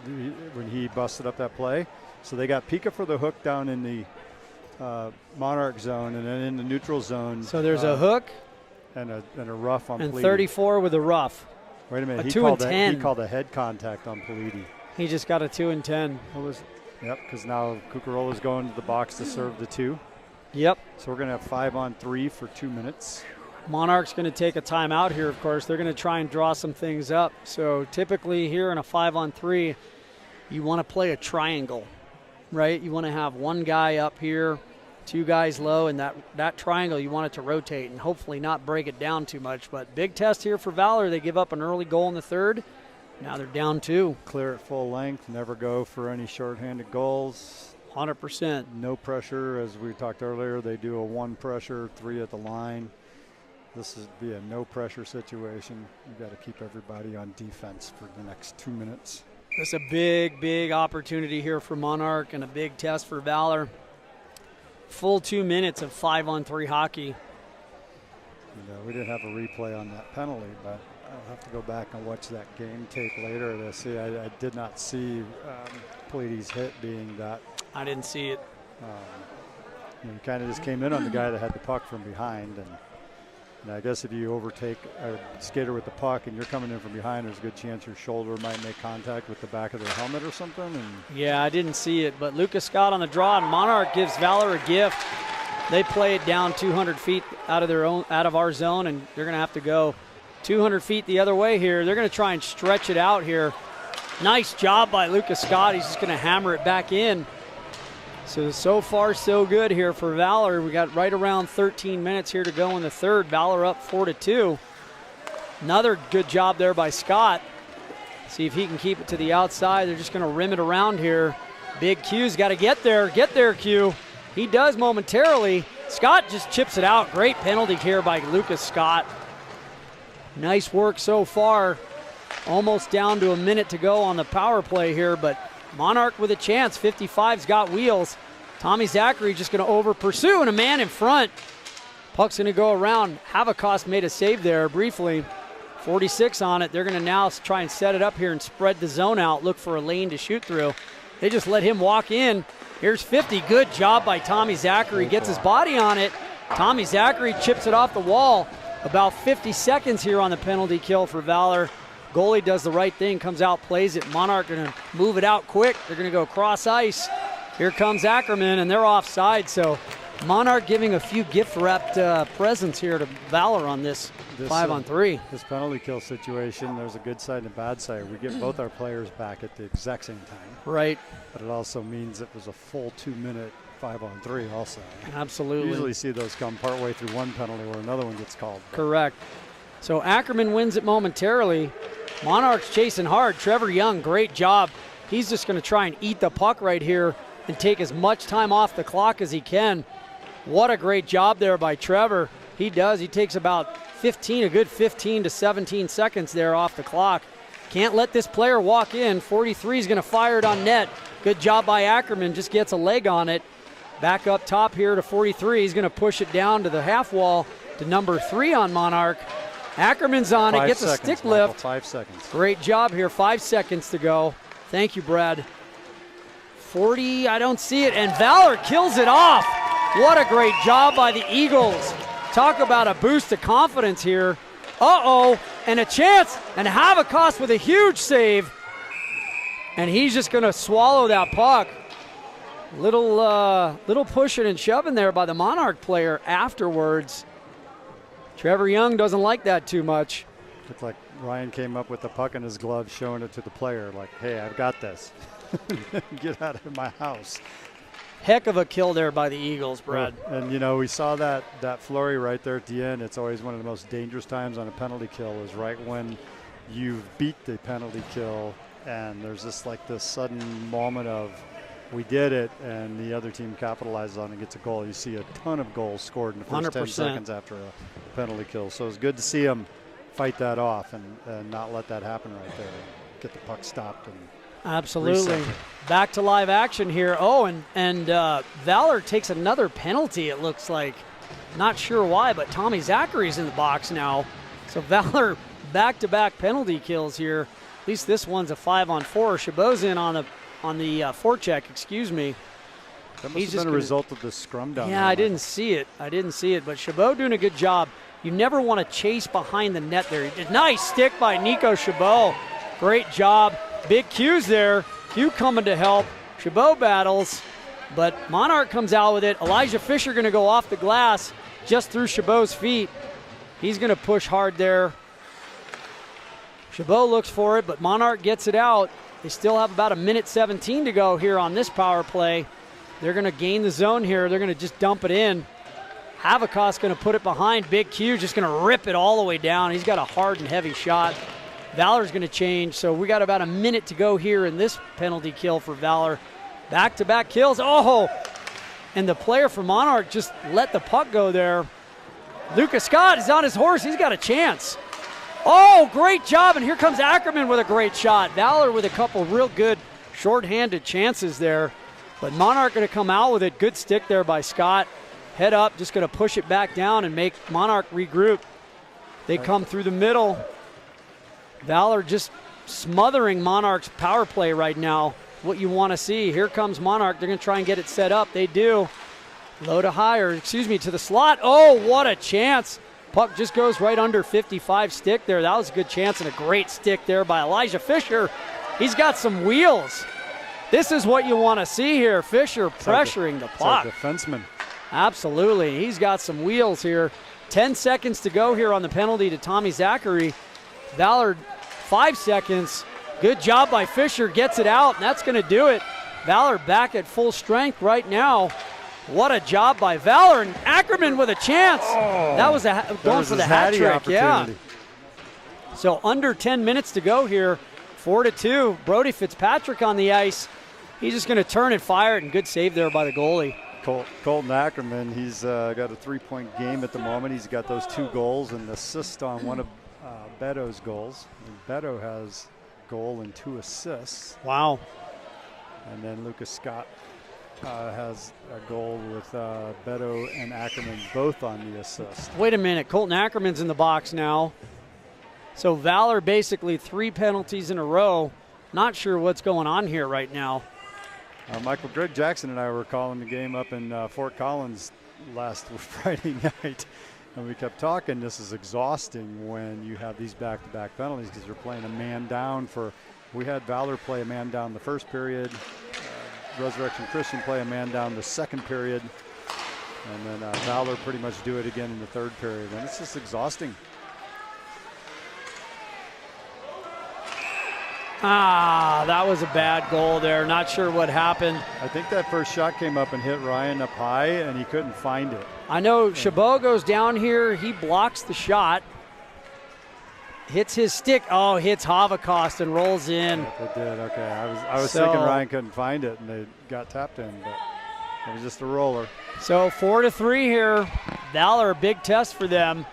when he busted up that play. So they got Pika for the hook down in the Monarch zone, and then in the neutral zone. So there's a hook and a rough on and Politi. 34 with a rough. Wait a minute. He called a head contact on Politi. He just got a 2 and 10. Yep, because now Cucarola's going to the box to serve the 2. Yep. So we're going to have 5-on-3 for 2 minutes. Monarch's going to take a timeout here, of course. They're going to try and draw some things up. So typically here in a 5-on-3, you want to play a triangle, right? You want to have one guy up here, 2 guys low, and that triangle, you want it to rotate and hopefully not break it down too much. But big test here for Valor. They give up an early goal in the third. Now they're down 2. Clear at full length. Never go for any shorthanded goals. 100%. No pressure, as we talked earlier. They do a 1 pressure, 3 at the line. This would be a no pressure situation. You've got to keep everybody on defense for the next 2 minutes. It's a big, big opportunity here for Monarch and a big test for Valor. Full 2 minutes of 5-on-3 hockey. We didn't have a replay on that penalty, but I'll have to go back and watch that game tape later to see. I did not see Politi's hit being that. I didn't see it. He kind of just came in on the guy that had the puck from behind, and I guess if you overtake a skater with the puck and you're coming in from behind, there's a good chance your shoulder might make contact with the back of their helmet or something. And yeah, I didn't see it, but Lucas Scott on the draw, and Monarch gives Valor a gift. They play it down 200 feet out of our zone, and they're going to have to go 200 feet the other way here. They're going to try and stretch it out here. Nice job by Lucas Scott. He's just going to hammer it back in. So far, so good here for Valor. We got right around 13 minutes here to go in the third. Valor up 4-2. Another good job there by Scott. See if he can keep it to the outside. They're just going to rim it around here. Big Q's got to get there. Get there, Q. He does momentarily. Scott just chips it out. Great penalty here by Lucas Scott. Nice work so far. Almost down to a minute to go on the power play here, but Monarch with a chance. 55's got wheels. Tommy Zachary just going to over pursue, and a man in front. Puck's going to go around. Havikos made a save there briefly. 46 on it. They're going to now try and set it up here and spread the zone out, look for a lane to shoot through. They just let him walk in. Here's 50. Good job by Tommy Zachary. Gets his body on it. Tommy Zachary chips it off the wall. About 50 seconds here on the penalty kill for Valor. Goalie does the right thing, comes out, plays it. Monarch going to move it out quick. They're going to go cross ice. Here comes Ackerman, and they're offside. So Monarch giving a few gift-wrapped presents here to Valor on this 5-on-3. This penalty kill situation, there's a good side and a bad side. We get both our players back at the exact same time. Right. But it also means it was a full 2-minute 5-on-3 also. Absolutely. You usually see those come partway through one penalty where another one gets called. Correct. So Ackerman wins it momentarily. Monarch's chasing hard. Trevor Young, great job. He's just going to try and eat the puck right here and take as much time off the clock as he can. What a great job there by Trevor. He does. He takes about a good 15 to 17 seconds there off the clock. Can't let this player walk in. 43 is going to fire it on net. Good job by Ackerman. Just gets a leg on it. Back up top here to 43. He's going to push it down to the half wall to number 3 on Monarch. Ackerman's on it, gets a stick lift. 5 seconds. Great job here, 5 seconds to go. Thank you, Brad. 40, I don't see it, and Valor kills it off. What a great job by the Eagles. Talk about a boost of confidence here. Uh-oh, and a chance, and Havikos with a huge save. And he's just gonna swallow that puck. Little pushing and shoving there by the Monarch player afterwards. Trevor Young doesn't like that too much. Looked like Ryan came up with the puck in his glove, showing it to the player, like, hey, I've got this. Get out of my house. Heck of a kill there by the Eagles, Brad. And, you know, we saw that flurry right there at the end. It's always one of the most dangerous times on a penalty kill is right when you beat the penalty kill and there's just like this sudden moment of we did it and the other team capitalizes on it and gets a goal. You see a ton of goals scored in the first 10 seconds after a penalty kill. So it's good to see them fight that off and not let that happen right there. Get the puck stopped and absolutely. reset. Back to live action here. Oh, and Valor takes another penalty, it looks like. Not sure why, but Tommy Zachary's in the box now. So Valor back-to-back penalty kills here. At least this one's a 5-on-4. Chabot's in on the forecheck, excuse me. That must have been a result of the scrum down. Yeah, I didn't see it. But Chabot doing a good job. You never want to chase behind the net there. Nice stick by Nico Chabot. Great job. Big Q's there. Q coming to help. Chabot battles, but Monarch comes out with it. Elijah Fisher going to go off the glass just through Chabot's feet. He's going to push hard there. Chabot looks for it, but Monarch gets it out. They still have about 1:17 to go here on this power play. They're going to gain the zone here. They're going to just dump it in. Havikos going to put it behind. Big Q just going to rip it all the way down. He's got a hard and heavy shot. Valor's going to change, so we got about a minute to go here in this penalty kill for Valor. Back-to-back kills. Oh, and the player for Monarch just let the puck go there. Lucas Scott is on his horse. He's got a chance. Oh, great job, and here comes Ackerman with a great shot. Valor with a couple real good short-handed chances there, but Monarch going to come out with it. Good stick there by Scott. Head up, just going to push it back down and make Monarch regroup. They come through the middle. Valor just smothering Monarch's power play right now. What you want to see. Here comes Monarch. They're going to try and get it set up. They do. Low to high, or excuse me, to the slot. Oh, what a chance. Puck just goes right under 55 stick there. That was a good chance and a great stick there by Elijah Fisher. He's got some wheels. This is what you want to see here. Fisher pressuring the puck. It's a defenseman. Absolutely. He's got some wheels here. 10 seconds to go here on the penalty to Tommy Zachary. Valor, 5 seconds. Good job by Fisher. Gets it out, and that's going to do it. Valor back at full strength right now. What a job by Valor, and Ackerman with a chance. Oh, that was going for the hat trick. Yeah. So under 10 minutes to go here. 4-2. Brody Fitzpatrick on the ice. He's just going to turn and fire it, and good save there by the goalie. Colton Ackerman, he's got a 3-point game at the moment. He's got those 2 goals and an assist on one of Beto's goals. And Beto has a goal and 2 assists. Wow. And then Lucas Scott has a goal with Beto and Ackerman both on the assist. Wait a minute. Colton Ackerman's in the box now. So Valor basically 3 penalties in a row. Not sure what's going on here right now. Michael, Greg Jackson and I were calling the game up in Fort Collins last Friday night, and we kept talking. This is exhausting when you have these back-to-back penalties because you're playing a man down for. We had Valor play a man down the first period, Resurrection Christian play a man down the second period, and then Valor pretty much do it again in the third period, and it's just exhausting. That was a bad goal there. Not sure what happened. I think that first shot came up and hit Ryan up high, and he couldn't find it. I know Chabot goes down here. He blocks the shot. Hits his stick. Oh, hits Havikos and rolls in. Yeah, it did. Okay, I was thinking Ryan couldn't find it, and they got tapped in, but it was just a roller. So 4-3 here. Valor, a big test for them.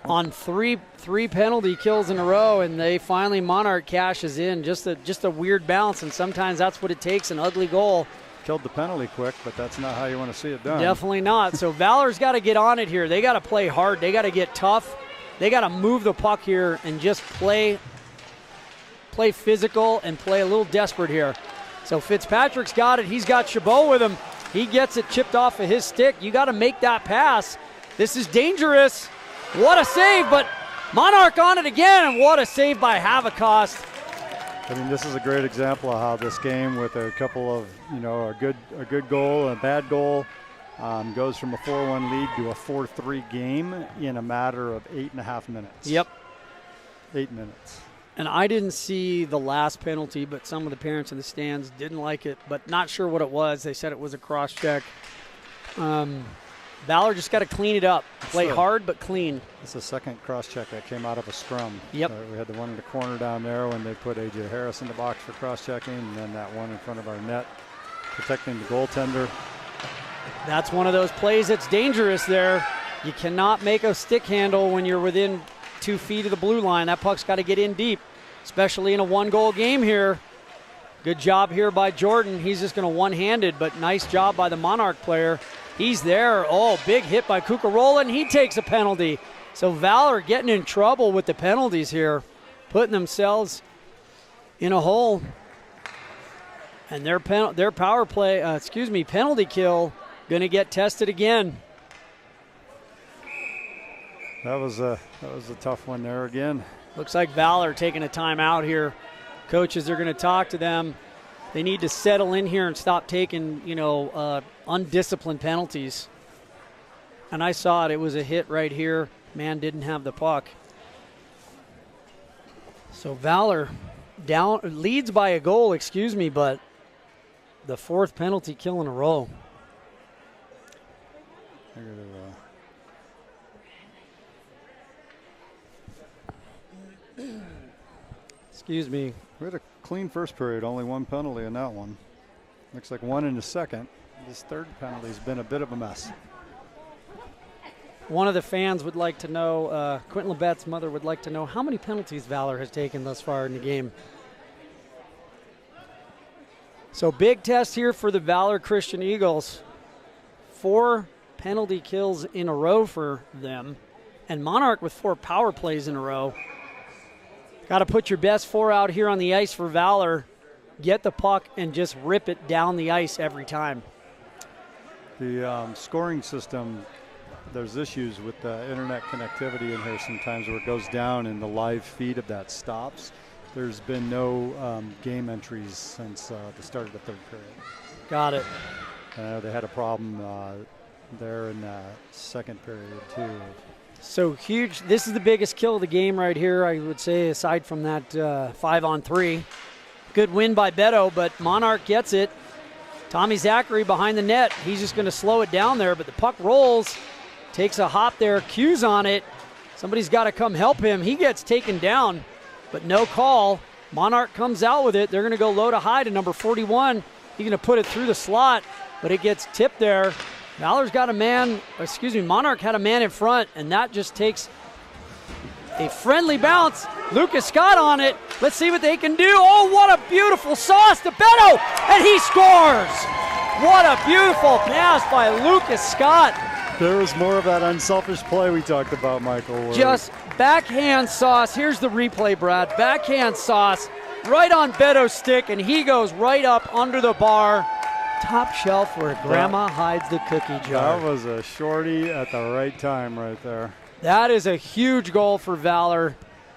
On three penalty kills in a row, and they finally Monarch cashes in. Just a weird bounce, and sometimes that's what it takes, an ugly goal. Killed the penalty quick, but that's not how you want to see it done. Definitely not. So Valor's got to get on it here. They got to play hard. They got to get tough. They got to move the puck here and just play physical and play a little desperate here. So Fitzpatrick's got it. He's got Chabot with him. He gets it chipped off of his stick. You got to make that pass. This is dangerous. What a save, but Monarch on it again, and what a save by Havicost. I mean, this is a great example of how this game, with a couple of, a good goal and a bad goal, goes from a 4-1 lead to a 4-3 game in a matter of 8.5 minutes. Yep. 8 minutes. And I didn't see the last penalty, but some of the parents in the stands didn't like it, but not sure what it was. They said it was a cross-check. Valor just got to clean it up. Play hard but clean. It's the second cross-check that came out of a scrum. Yep. We had the one in the corner down there when they put A.J. Harris in the box for cross-checking, and then that one in front of our net protecting the goaltender. That's one of those plays that's dangerous there. You cannot make a stick handle when you're within 2 feet of the blue line. That puck's got to get in deep, especially in a one-goal game here. Good job here by Jordan. He's just going to one-handed, but nice job by the Monarch player. He's there. Oh, big hit by Cucarola, and he takes a penalty. So Valor getting in trouble with the penalties here, putting themselves in a hole. And their power play, penalty kill, going to get tested again. That was a tough one there again. Looks like Valor taking a timeout here. Coaches are going to talk to them. They need to settle in here and stop taking, undisciplined penalties. And I saw it. It was a hit right here. Man didn't have the puck. So Valor leads by a goal, but the 4th penalty kill in a row. Excuse me. We had a clean first period, only one penalty in that one. Looks like one in the second. This third penalty has been a bit of a mess. One of the fans would like to know, Quentin Labette's mother would like to know how many penalties Valor has taken thus far in the game. So big test here for the Valor Christian Eagles. 4 penalty kills in a row for them. And Monarch with 4 power plays in a row. Got to put your best 4 out here on the ice for Valor. Get the puck and just rip it down the ice every time. The scoring system, there's issues with the internet connectivity in here sometimes where it goes down and the live feed of that stops. There's been no game entries since the start of the third period. Got it. They had a problem there in the second period too. So huge. This is the biggest kill of the game right here, I would say, aside from that 5-on-3. Good win by Beto, but Monarch gets it. Tommy Zachary behind the net. He's just going to slow it down there, but the puck rolls. Takes a hop there. Q's on it. Somebody's got to come help him. He gets taken down, but no call. Monarch comes out with it. They're going to go low to high to number 41. He's going to put it through the slot, but it gets tipped there. Monarch had a man in front, and that just takes a friendly bounce. Lucas Scott on it. Let's see what they can do. Oh, what a beautiful sauce to Beto, and he scores. What a beautiful pass by Lucas Scott. There was more of that unselfish play we talked about, Michael. Just backhand sauce. Here's the replay, Brad. Backhand sauce right on Beto's stick, and he goes right up under the bar. Top shelf where Grandma hides the cookie jar. That was a shorty at the right time right there. That is a huge goal for Valor.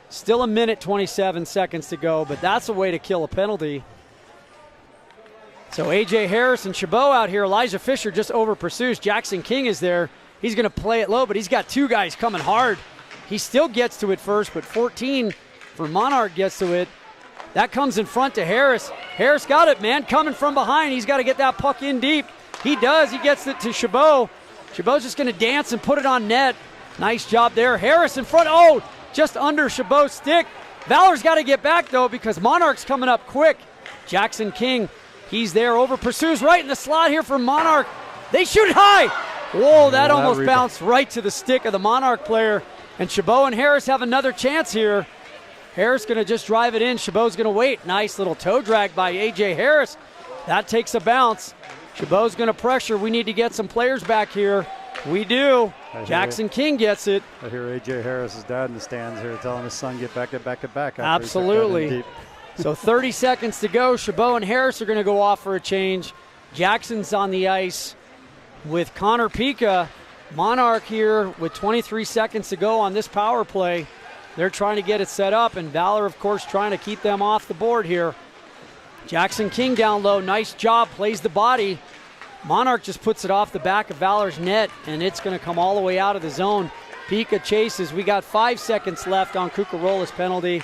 Still a minute 27 seconds to go, but that's a way to kill a penalty. So A.J. Harris and Chabot out here. Elijah Fisher just over pursues. Jackson King is there. He's going to play it low, but he's got 2 guys coming hard. He still gets to it first, but 14 for Monarch gets to it. That comes in front to Harris. Harris got it, man, coming from behind. He's got to get that puck in deep. He does. He gets it to Chabot. Chabot's just going to dance and put it on net. Nice job there. Harris in front. Oh, just under Chabot's stick. Valor's got to get back, though, because Monarch's coming up quick. Jackson King, he's there. Over pursues right in the slot here for Monarch. They shoot it high. Whoa, that almost bounced right to the stick of the Monarch player. And Chabot and Harris have another chance here. Harris going to just drive it in. Chabot's going to wait. Nice little toe drag by A.J. Harris. That takes a bounce. Chabot's going to pressure. We need to get some players back here. We do. I Jackson King gets it. I hear A.J. Harris's dad in the stands here telling his son, get back, get back, get back. Absolutely. So 30 seconds to go. Chabot and Harris are going to go off for a change. Jackson's on the ice with Connor Pica. Monarch here with 23 seconds to go on this power play. They're trying to get it set up, and Valor, of course, trying to keep them off the board here. Jackson King down low. Nice job. Plays the body. Monarch just puts it off the back of Valor's net, and it's going to come all the way out of the zone. Pica chases. We got 5 seconds left on Cucarola's penalty.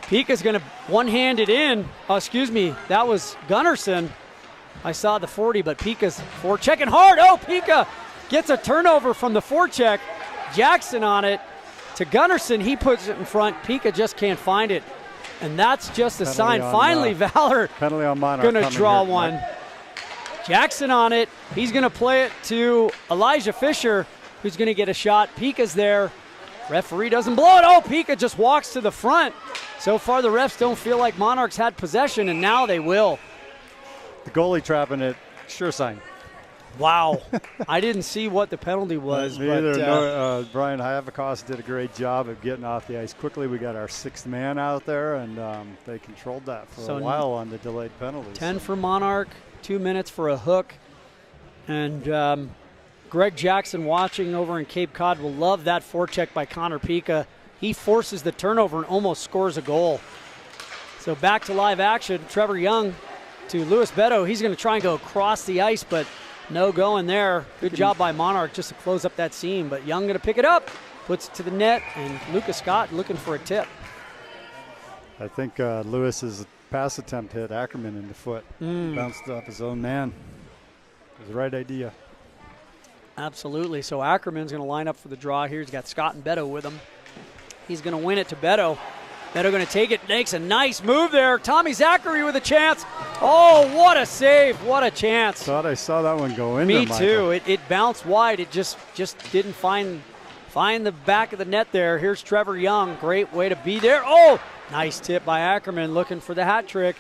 Pica's going to one-hand it in. Oh, excuse me. That was Gunnarsson. I saw the 40, but Pica's forechecking hard. Oh, Pica gets a turnover from the forecheck. Jackson on it to Gunnarsson. He puts it in front. Pica just can't find it. And that's just a sign. Finally, Valor penalty on Monarch going to draw one. Jackson on it. He's going to play it to Elijah Fisher, who's going to get a shot. Pica's there. Referee doesn't blow it. Oh, Pica just walks to the front. So far, the refs don't feel like Monarchs had possession, and now they will. The goalie trapping it, sure sign. Wow. I didn't see what the penalty was. Me either. No, Brian Havakos did a great job of getting off the ice quickly. We got our sixth man out there, and they controlled that for a while on the delayed penalties. 10 for Monarch, 2 minutes for a hook. And Greg Jackson watching over in Cape Cod will love that forecheck by Connor Pica. He forces the turnover and almost scores a goal. So back to live action. Trevor Young to Louis Beto. He's going to try and go across the ice, but no going there. Good job by Monarch just to close up that seam. But Young going to pick it up, puts it to the net, and Lucas Scott looking for a tip. I think Lewis's pass attempt hit Ackerman in the foot. Bounced off his own man. It was the right idea. Absolutely. So Ackerman's going to line up for the draw here. He's got Scott and Beto with him. He's going to win it to Beto. Beto going to take it, makes a nice move there. Tommy Zachary with a chance. Oh, what a save. What a chance. Thought I saw that one go in. Me too. It bounced wide. It just didn't find the back of the net there. Here's Trevor Young. Great way to be there. Oh, nice tip by Ackerman looking for the hat trick.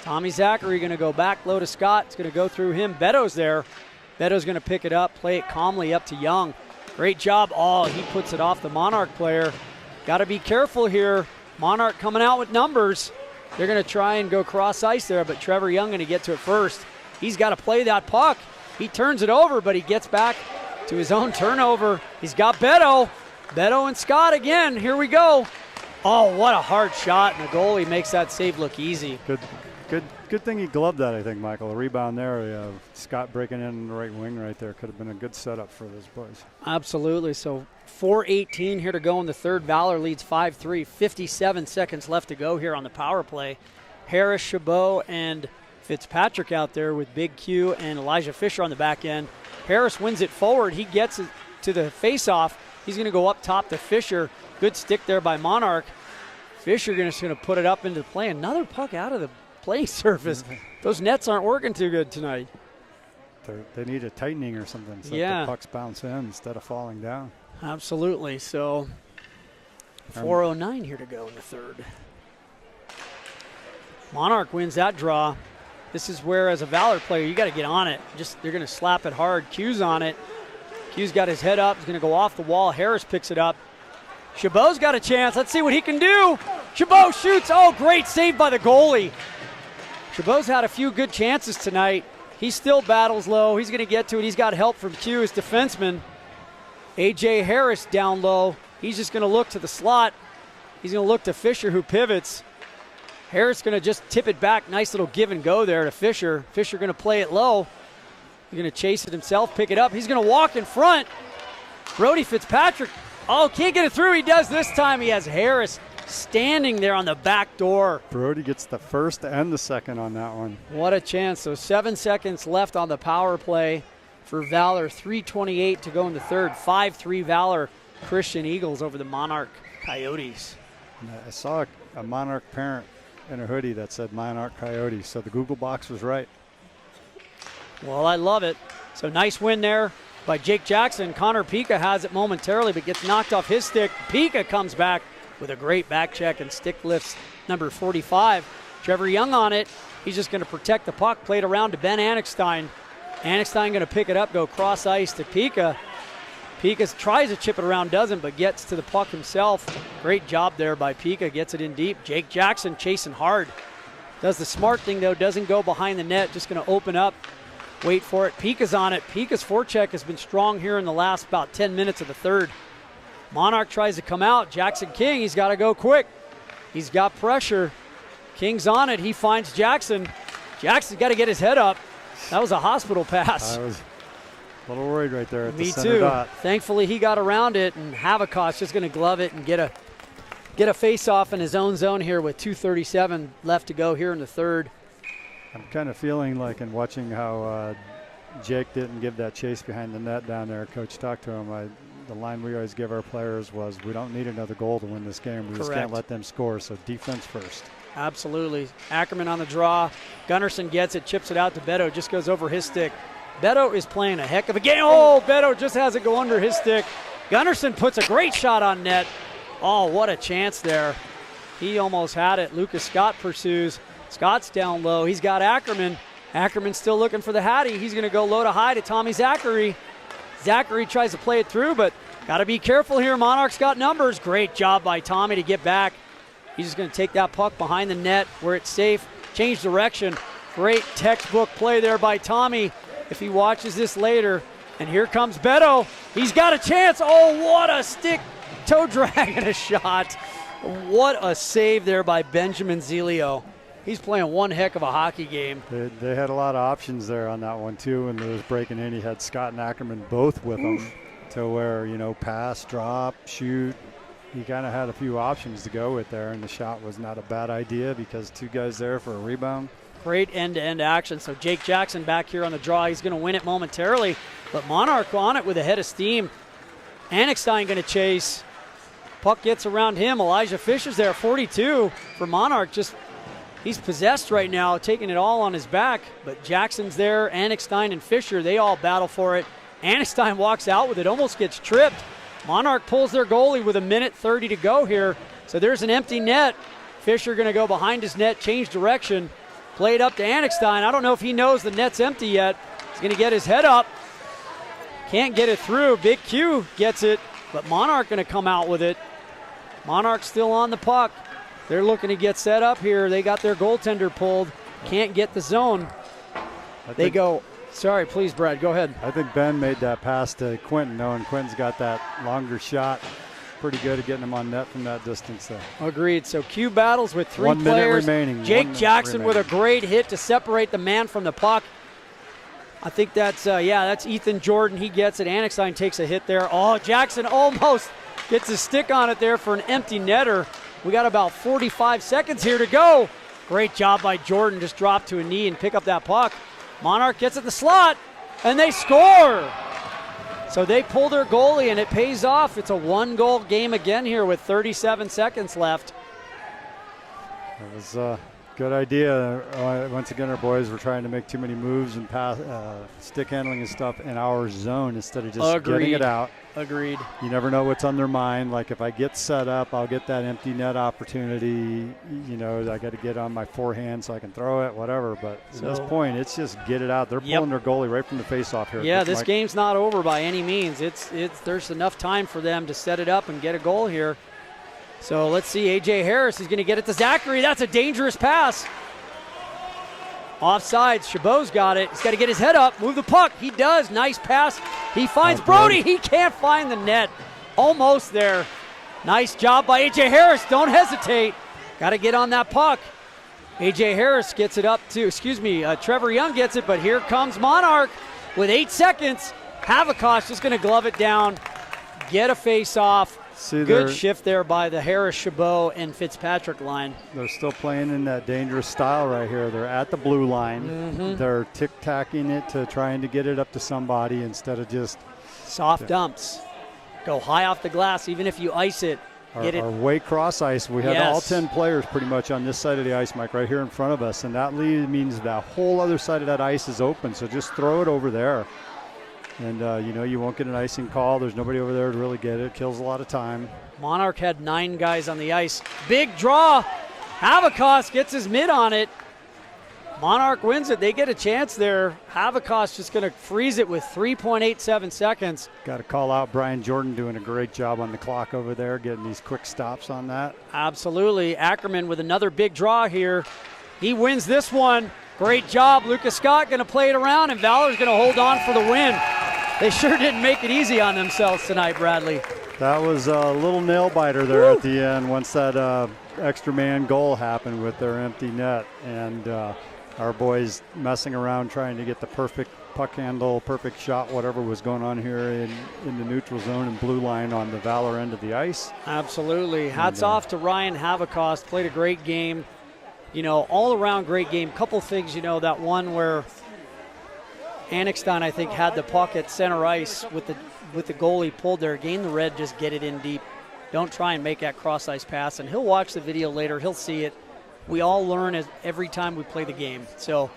Tommy Zachary going to go back low to Scott. It's going to go through him. Beto's there. Beto's going to pick it up, play it calmly up to Young. Great job. Oh, he puts it off the Monarch player. Got to be careful here. Monarch coming out with numbers. They're going to try and go cross ice there, but Trevor Young going to get to it first. He's got to play that puck. He turns it over, but he gets back to his own turnover. He's got Beto. Beto and Scott again. Here we go. Oh, what a hard shot, and the goalie makes that save look easy. Good thing he gloved that, I think, Michael. A rebound there. Scott breaking in the right wing right there could have been a good setup for those boys. Absolutely. So 4:18 here to go in the third. Valor leads 5-3. 57 seconds left to go here on the power play. Harris, Chabot, and Fitzpatrick out there with Big Q and Elijah Fisher on the back end. Harris wins it forward. He gets it to the face-off. He's going to go up top to Fisher. Good stick there by Monarch. Fisher just going to put it up into the play. Another puck out of the play surface. Those nets aren't working too good tonight. They need a tightening or something so the pucks bounce in instead of falling down. Absolutely. So 4:09 here to go in the third. Monarch wins that draw. This is where, as a Valor player, you got to get on it. They're going to slap it hard. Q's on it. Q's got his head up. He's going to go off the wall. Harris picks it up. Chabot's got a chance. Let's see what he can do. Chabot shoots. Oh, great save by the goalie. Chabot's had a few good chances tonight. He still battles low. He's going to get to it. He's got help from Q, his defenseman. A.J. Harris down low. He's just going to look to the slot. He's going to look to Fisher, who pivots. Harris going to just tip it back. Nice little give and go there to Fisher. Fisher going to play it low. He's going to chase it himself, pick it up. He's going to walk in front. Brody Fitzpatrick. Oh, can't get it through. He does this time. He has Harris standing there on the back door. Brody gets the first and the second on that one. What a chance. So 7 seconds left on the power play for Valor. 3:28 to go in the third. 5-3 Valor Christian Eagles over the Monarch Coyotes. I saw a Monarch parent in a hoodie that said Monarch Coyotes, so the Google box was right. Well, I love it. So nice win there by Jake Jackson. Connor Pica has it momentarily, but gets knocked off his stick. Pica comes back with a great back check and stick lifts number 45. Trevor Young on it. He's just going to protect the puck. Played around to Ben Annickstein. Anixstein going to pick it up, go cross ice to Pika. Pika tries to chip it around, doesn't, but gets to the puck himself. Great job there by Pika, gets it in deep. Jake Jackson chasing hard. Does the smart thing, though, doesn't go behind the net, just going to open up, wait for it. Pika's on it. Pika's forecheck has been strong here in the last about 10 minutes of the third. Monarch tries to come out. Jackson King, he's got to go quick. He's got pressure. King's on it. He finds Jackson. Jackson's got to get his head up. That was a hospital pass. I was a little worried right there at the Me center too. dot. Thankfully, he got around it, and Havocot's just going to glove it and get a face-off in his own zone here with 2:37 left to go here in the third. I'm kind of feeling like in watching how Jake didn't give that chase behind the net down there. Coach talked to him. The line we always give our players was, we don't need another goal to win this game. We just can't let them score, so defense first. Absolutely. Ackerman on the draw. Gunnarsson gets it, chips it out to Beto, just goes over his stick. Beto is playing a heck of a game. Oh, Beto just has it go under his stick. Gunnarsson puts a great shot on net. Oh, what a chance there. He almost had it. Lucas Scott pursues. Scott's down low. He's got Ackerman. Ackerman's still looking for the Hattie. He's going to go low to high to Tommy Zachary. Zachary tries to play it through, but got to be careful here. Monarch's got numbers. Great job by Tommy to get back. He's just going to take that puck behind the net where it's safe. Change direction. Great textbook play there by Tommy if he watches this later. And here comes Beto. He's got a chance. Oh, what a stick toe drag and a shot. What a save there by Benjamin Zelio. He's playing one heck of a hockey game. They had a lot of options there on that one, too, when they was breaking in. He had Scott and Ackerman both with him to where, pass, drop, shoot. He kind of had a few options to go with there, and the shot was not a bad idea because two guys there for a rebound. Great end-to-end action. So Jake Jackson back here on the draw. He's going to win it momentarily, but Monarch on it with a head of steam. Anixstein going to chase. Puck gets around him. Elijah Fisher's there, 42 for Monarch. He's possessed right now, taking it all on his back, but Jackson's there, Anixstein and Fisher, they all battle for it. Anixstein walks out with it, almost gets tripped. Monarch pulls their goalie with 1:30 to go here, so there's an empty net. Fisher going to go behind his net, change direction, play it up to Anixstein. I don't know if he knows the net's empty yet. He's going to get his head up. Can't get it through. Big Q gets it, but Monarch going to come out with it. Monarch still on the puck. They're looking to get set up here. They got their goaltender pulled. Can't get the zone. They go. Sorry, please, Brad, go ahead. I think Ben made that pass to Quentin, knowing Quentin's got that longer shot. Pretty good at getting him on net from that distance there. Agreed. So Q battles with 3 1 players. minute remaining. Jake Jackson with a great hit to separate the man from the puck. I think that's Ethan Jordan. He gets it. Anixstein takes a hit there. Oh, Jackson almost gets his stick on it there for an empty netter. We got about 45 seconds here to go. Great job by Jordan. Just drop to a knee and pick up that puck. Monarch gets it in the slot, and they score. So they pull their goalie, and it pays off. It's a 1-goal game again here with 37 seconds left. It was a good idea. Once again, our boys were trying to make too many moves and pass, stick handling and stuff in our zone instead of just getting it out. Agreed. You never know what's on their mind. Like if I get set up, I'll get that empty net opportunity. I got to get on my forehand so I can throw it, whatever. But at this point, it's just get it out. They're pulling their goalie right from the faceoff here. Yeah, this game's not over by any means. There's enough time for them to set it up and get a goal here. So let's see. A.J. Harris is going to get it to Zachary. That's a dangerous pass. Offsides. Chabot's got it. He's got to get his head up, move the puck. He does. Nice pass. He finds Brody. He can't find the net. Almost there. Nice job by A.J. Harris. Don't hesitate. Got to get on that puck. A.J. Harris gets it up to, Trevor Young gets it, but here comes Monarch with 8 seconds. Havocot's just going to glove it down, get a face off. Good shift there by the Harris, Chabot, and Fitzpatrick line. They're still playing in that dangerous style right here. They're at the blue line. Mm-hmm. They're tic-tacking it to trying to get it up to somebody instead of just soft dumps. Go high off the glass, even if you ice it. Our way cross ice. We had all 10 players pretty much on this side of the ice, Mike, right here in front of us, and that means that whole other side of that ice is open. So just throw it over there. And, you won't get an icing call. There's nobody over there to really get it. Kills a lot of time. Monarch had 9 guys on the ice. Big draw. Havocot gets his mid on it. Monarch wins it. They get a chance there. Havocos just going to freeze it with 3.87 seconds. Got to call out Brian Jordan doing a great job on the clock over there, getting these quick stops on that. Absolutely. Ackerman with another big draw here. He wins this one. Great job. Lucas Scott going to play it around, and Valor's going to hold on for the win. They sure didn't make it easy on themselves tonight, Bradley. That was a little nail biter there at the end once that extra man goal happened with their empty net. And our boys messing around trying to get the perfect puck handle, perfect shot, whatever was going on here in the neutral zone and blue line on the Valor end of the ice. Absolutely. Hats off to Ryan Havocos. Played a great game. You know, all around great game. Couple things, you know, that one where Annexstein, I think, had the puck at center ice with the goalie pulled there. Gain the red, just get it in deep. Don't try and make that cross ice pass. And he'll watch the video later. He'll see it. We all learn every time we play the game. So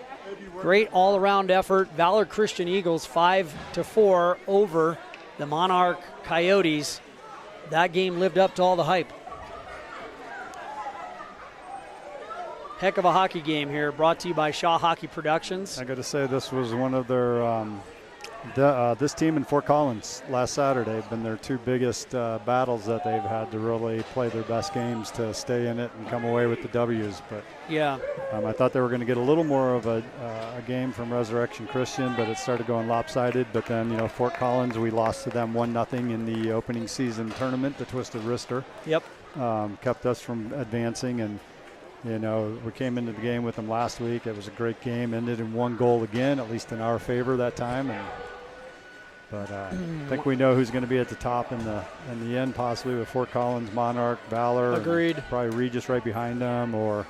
great all-around effort. Valor Christian Eagles 5-4 over the Monarch Coyotes. That game lived up to all the hype. Heck of a hockey game here, brought to you by Shaw Hockey Productions. I got to say, this was one of their this team in Fort Collins last Saturday have been their two biggest battles that they've had to really play their best games to stay in it and come away with the W's. But yeah, I thought they were going to get a little more of a game from Resurrection Christian, but it started going lopsided. But then, you know, Fort Collins, we lost to them 1-0 in the opening season tournament, the Twisted Wrister. Yep. Kept us from advancing, and you know, we came into the game with them last week. It was a great game. Ended in 1 goal again, at least in our favor that time. But I think we know who's going to be at the top in the end, possibly with Fort Collins, Monarch, Valor. Agreed. Probably Regis right behind them, or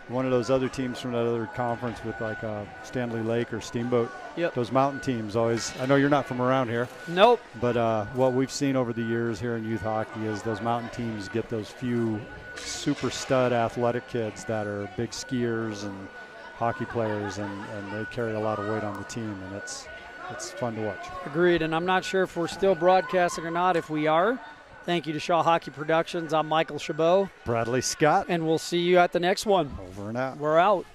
one of those other teams from that other conference with like Stanley Lake or Steamboat. Yep. Those mountain teams always. I know you're not from around here. Nope. But what we've seen over the years here in youth hockey is those mountain teams get those few super stud athletic kids that are big skiers and hockey players, and they carry a lot of weight on the team, and it's fun to watch. Agreed, and I'm not sure if we're still broadcasting or not. If we are, thank you to Shaw Hockey Productions. I'm Michael Chabot. Bradley Scott. And we'll see you at the next one. Over and out. We're out.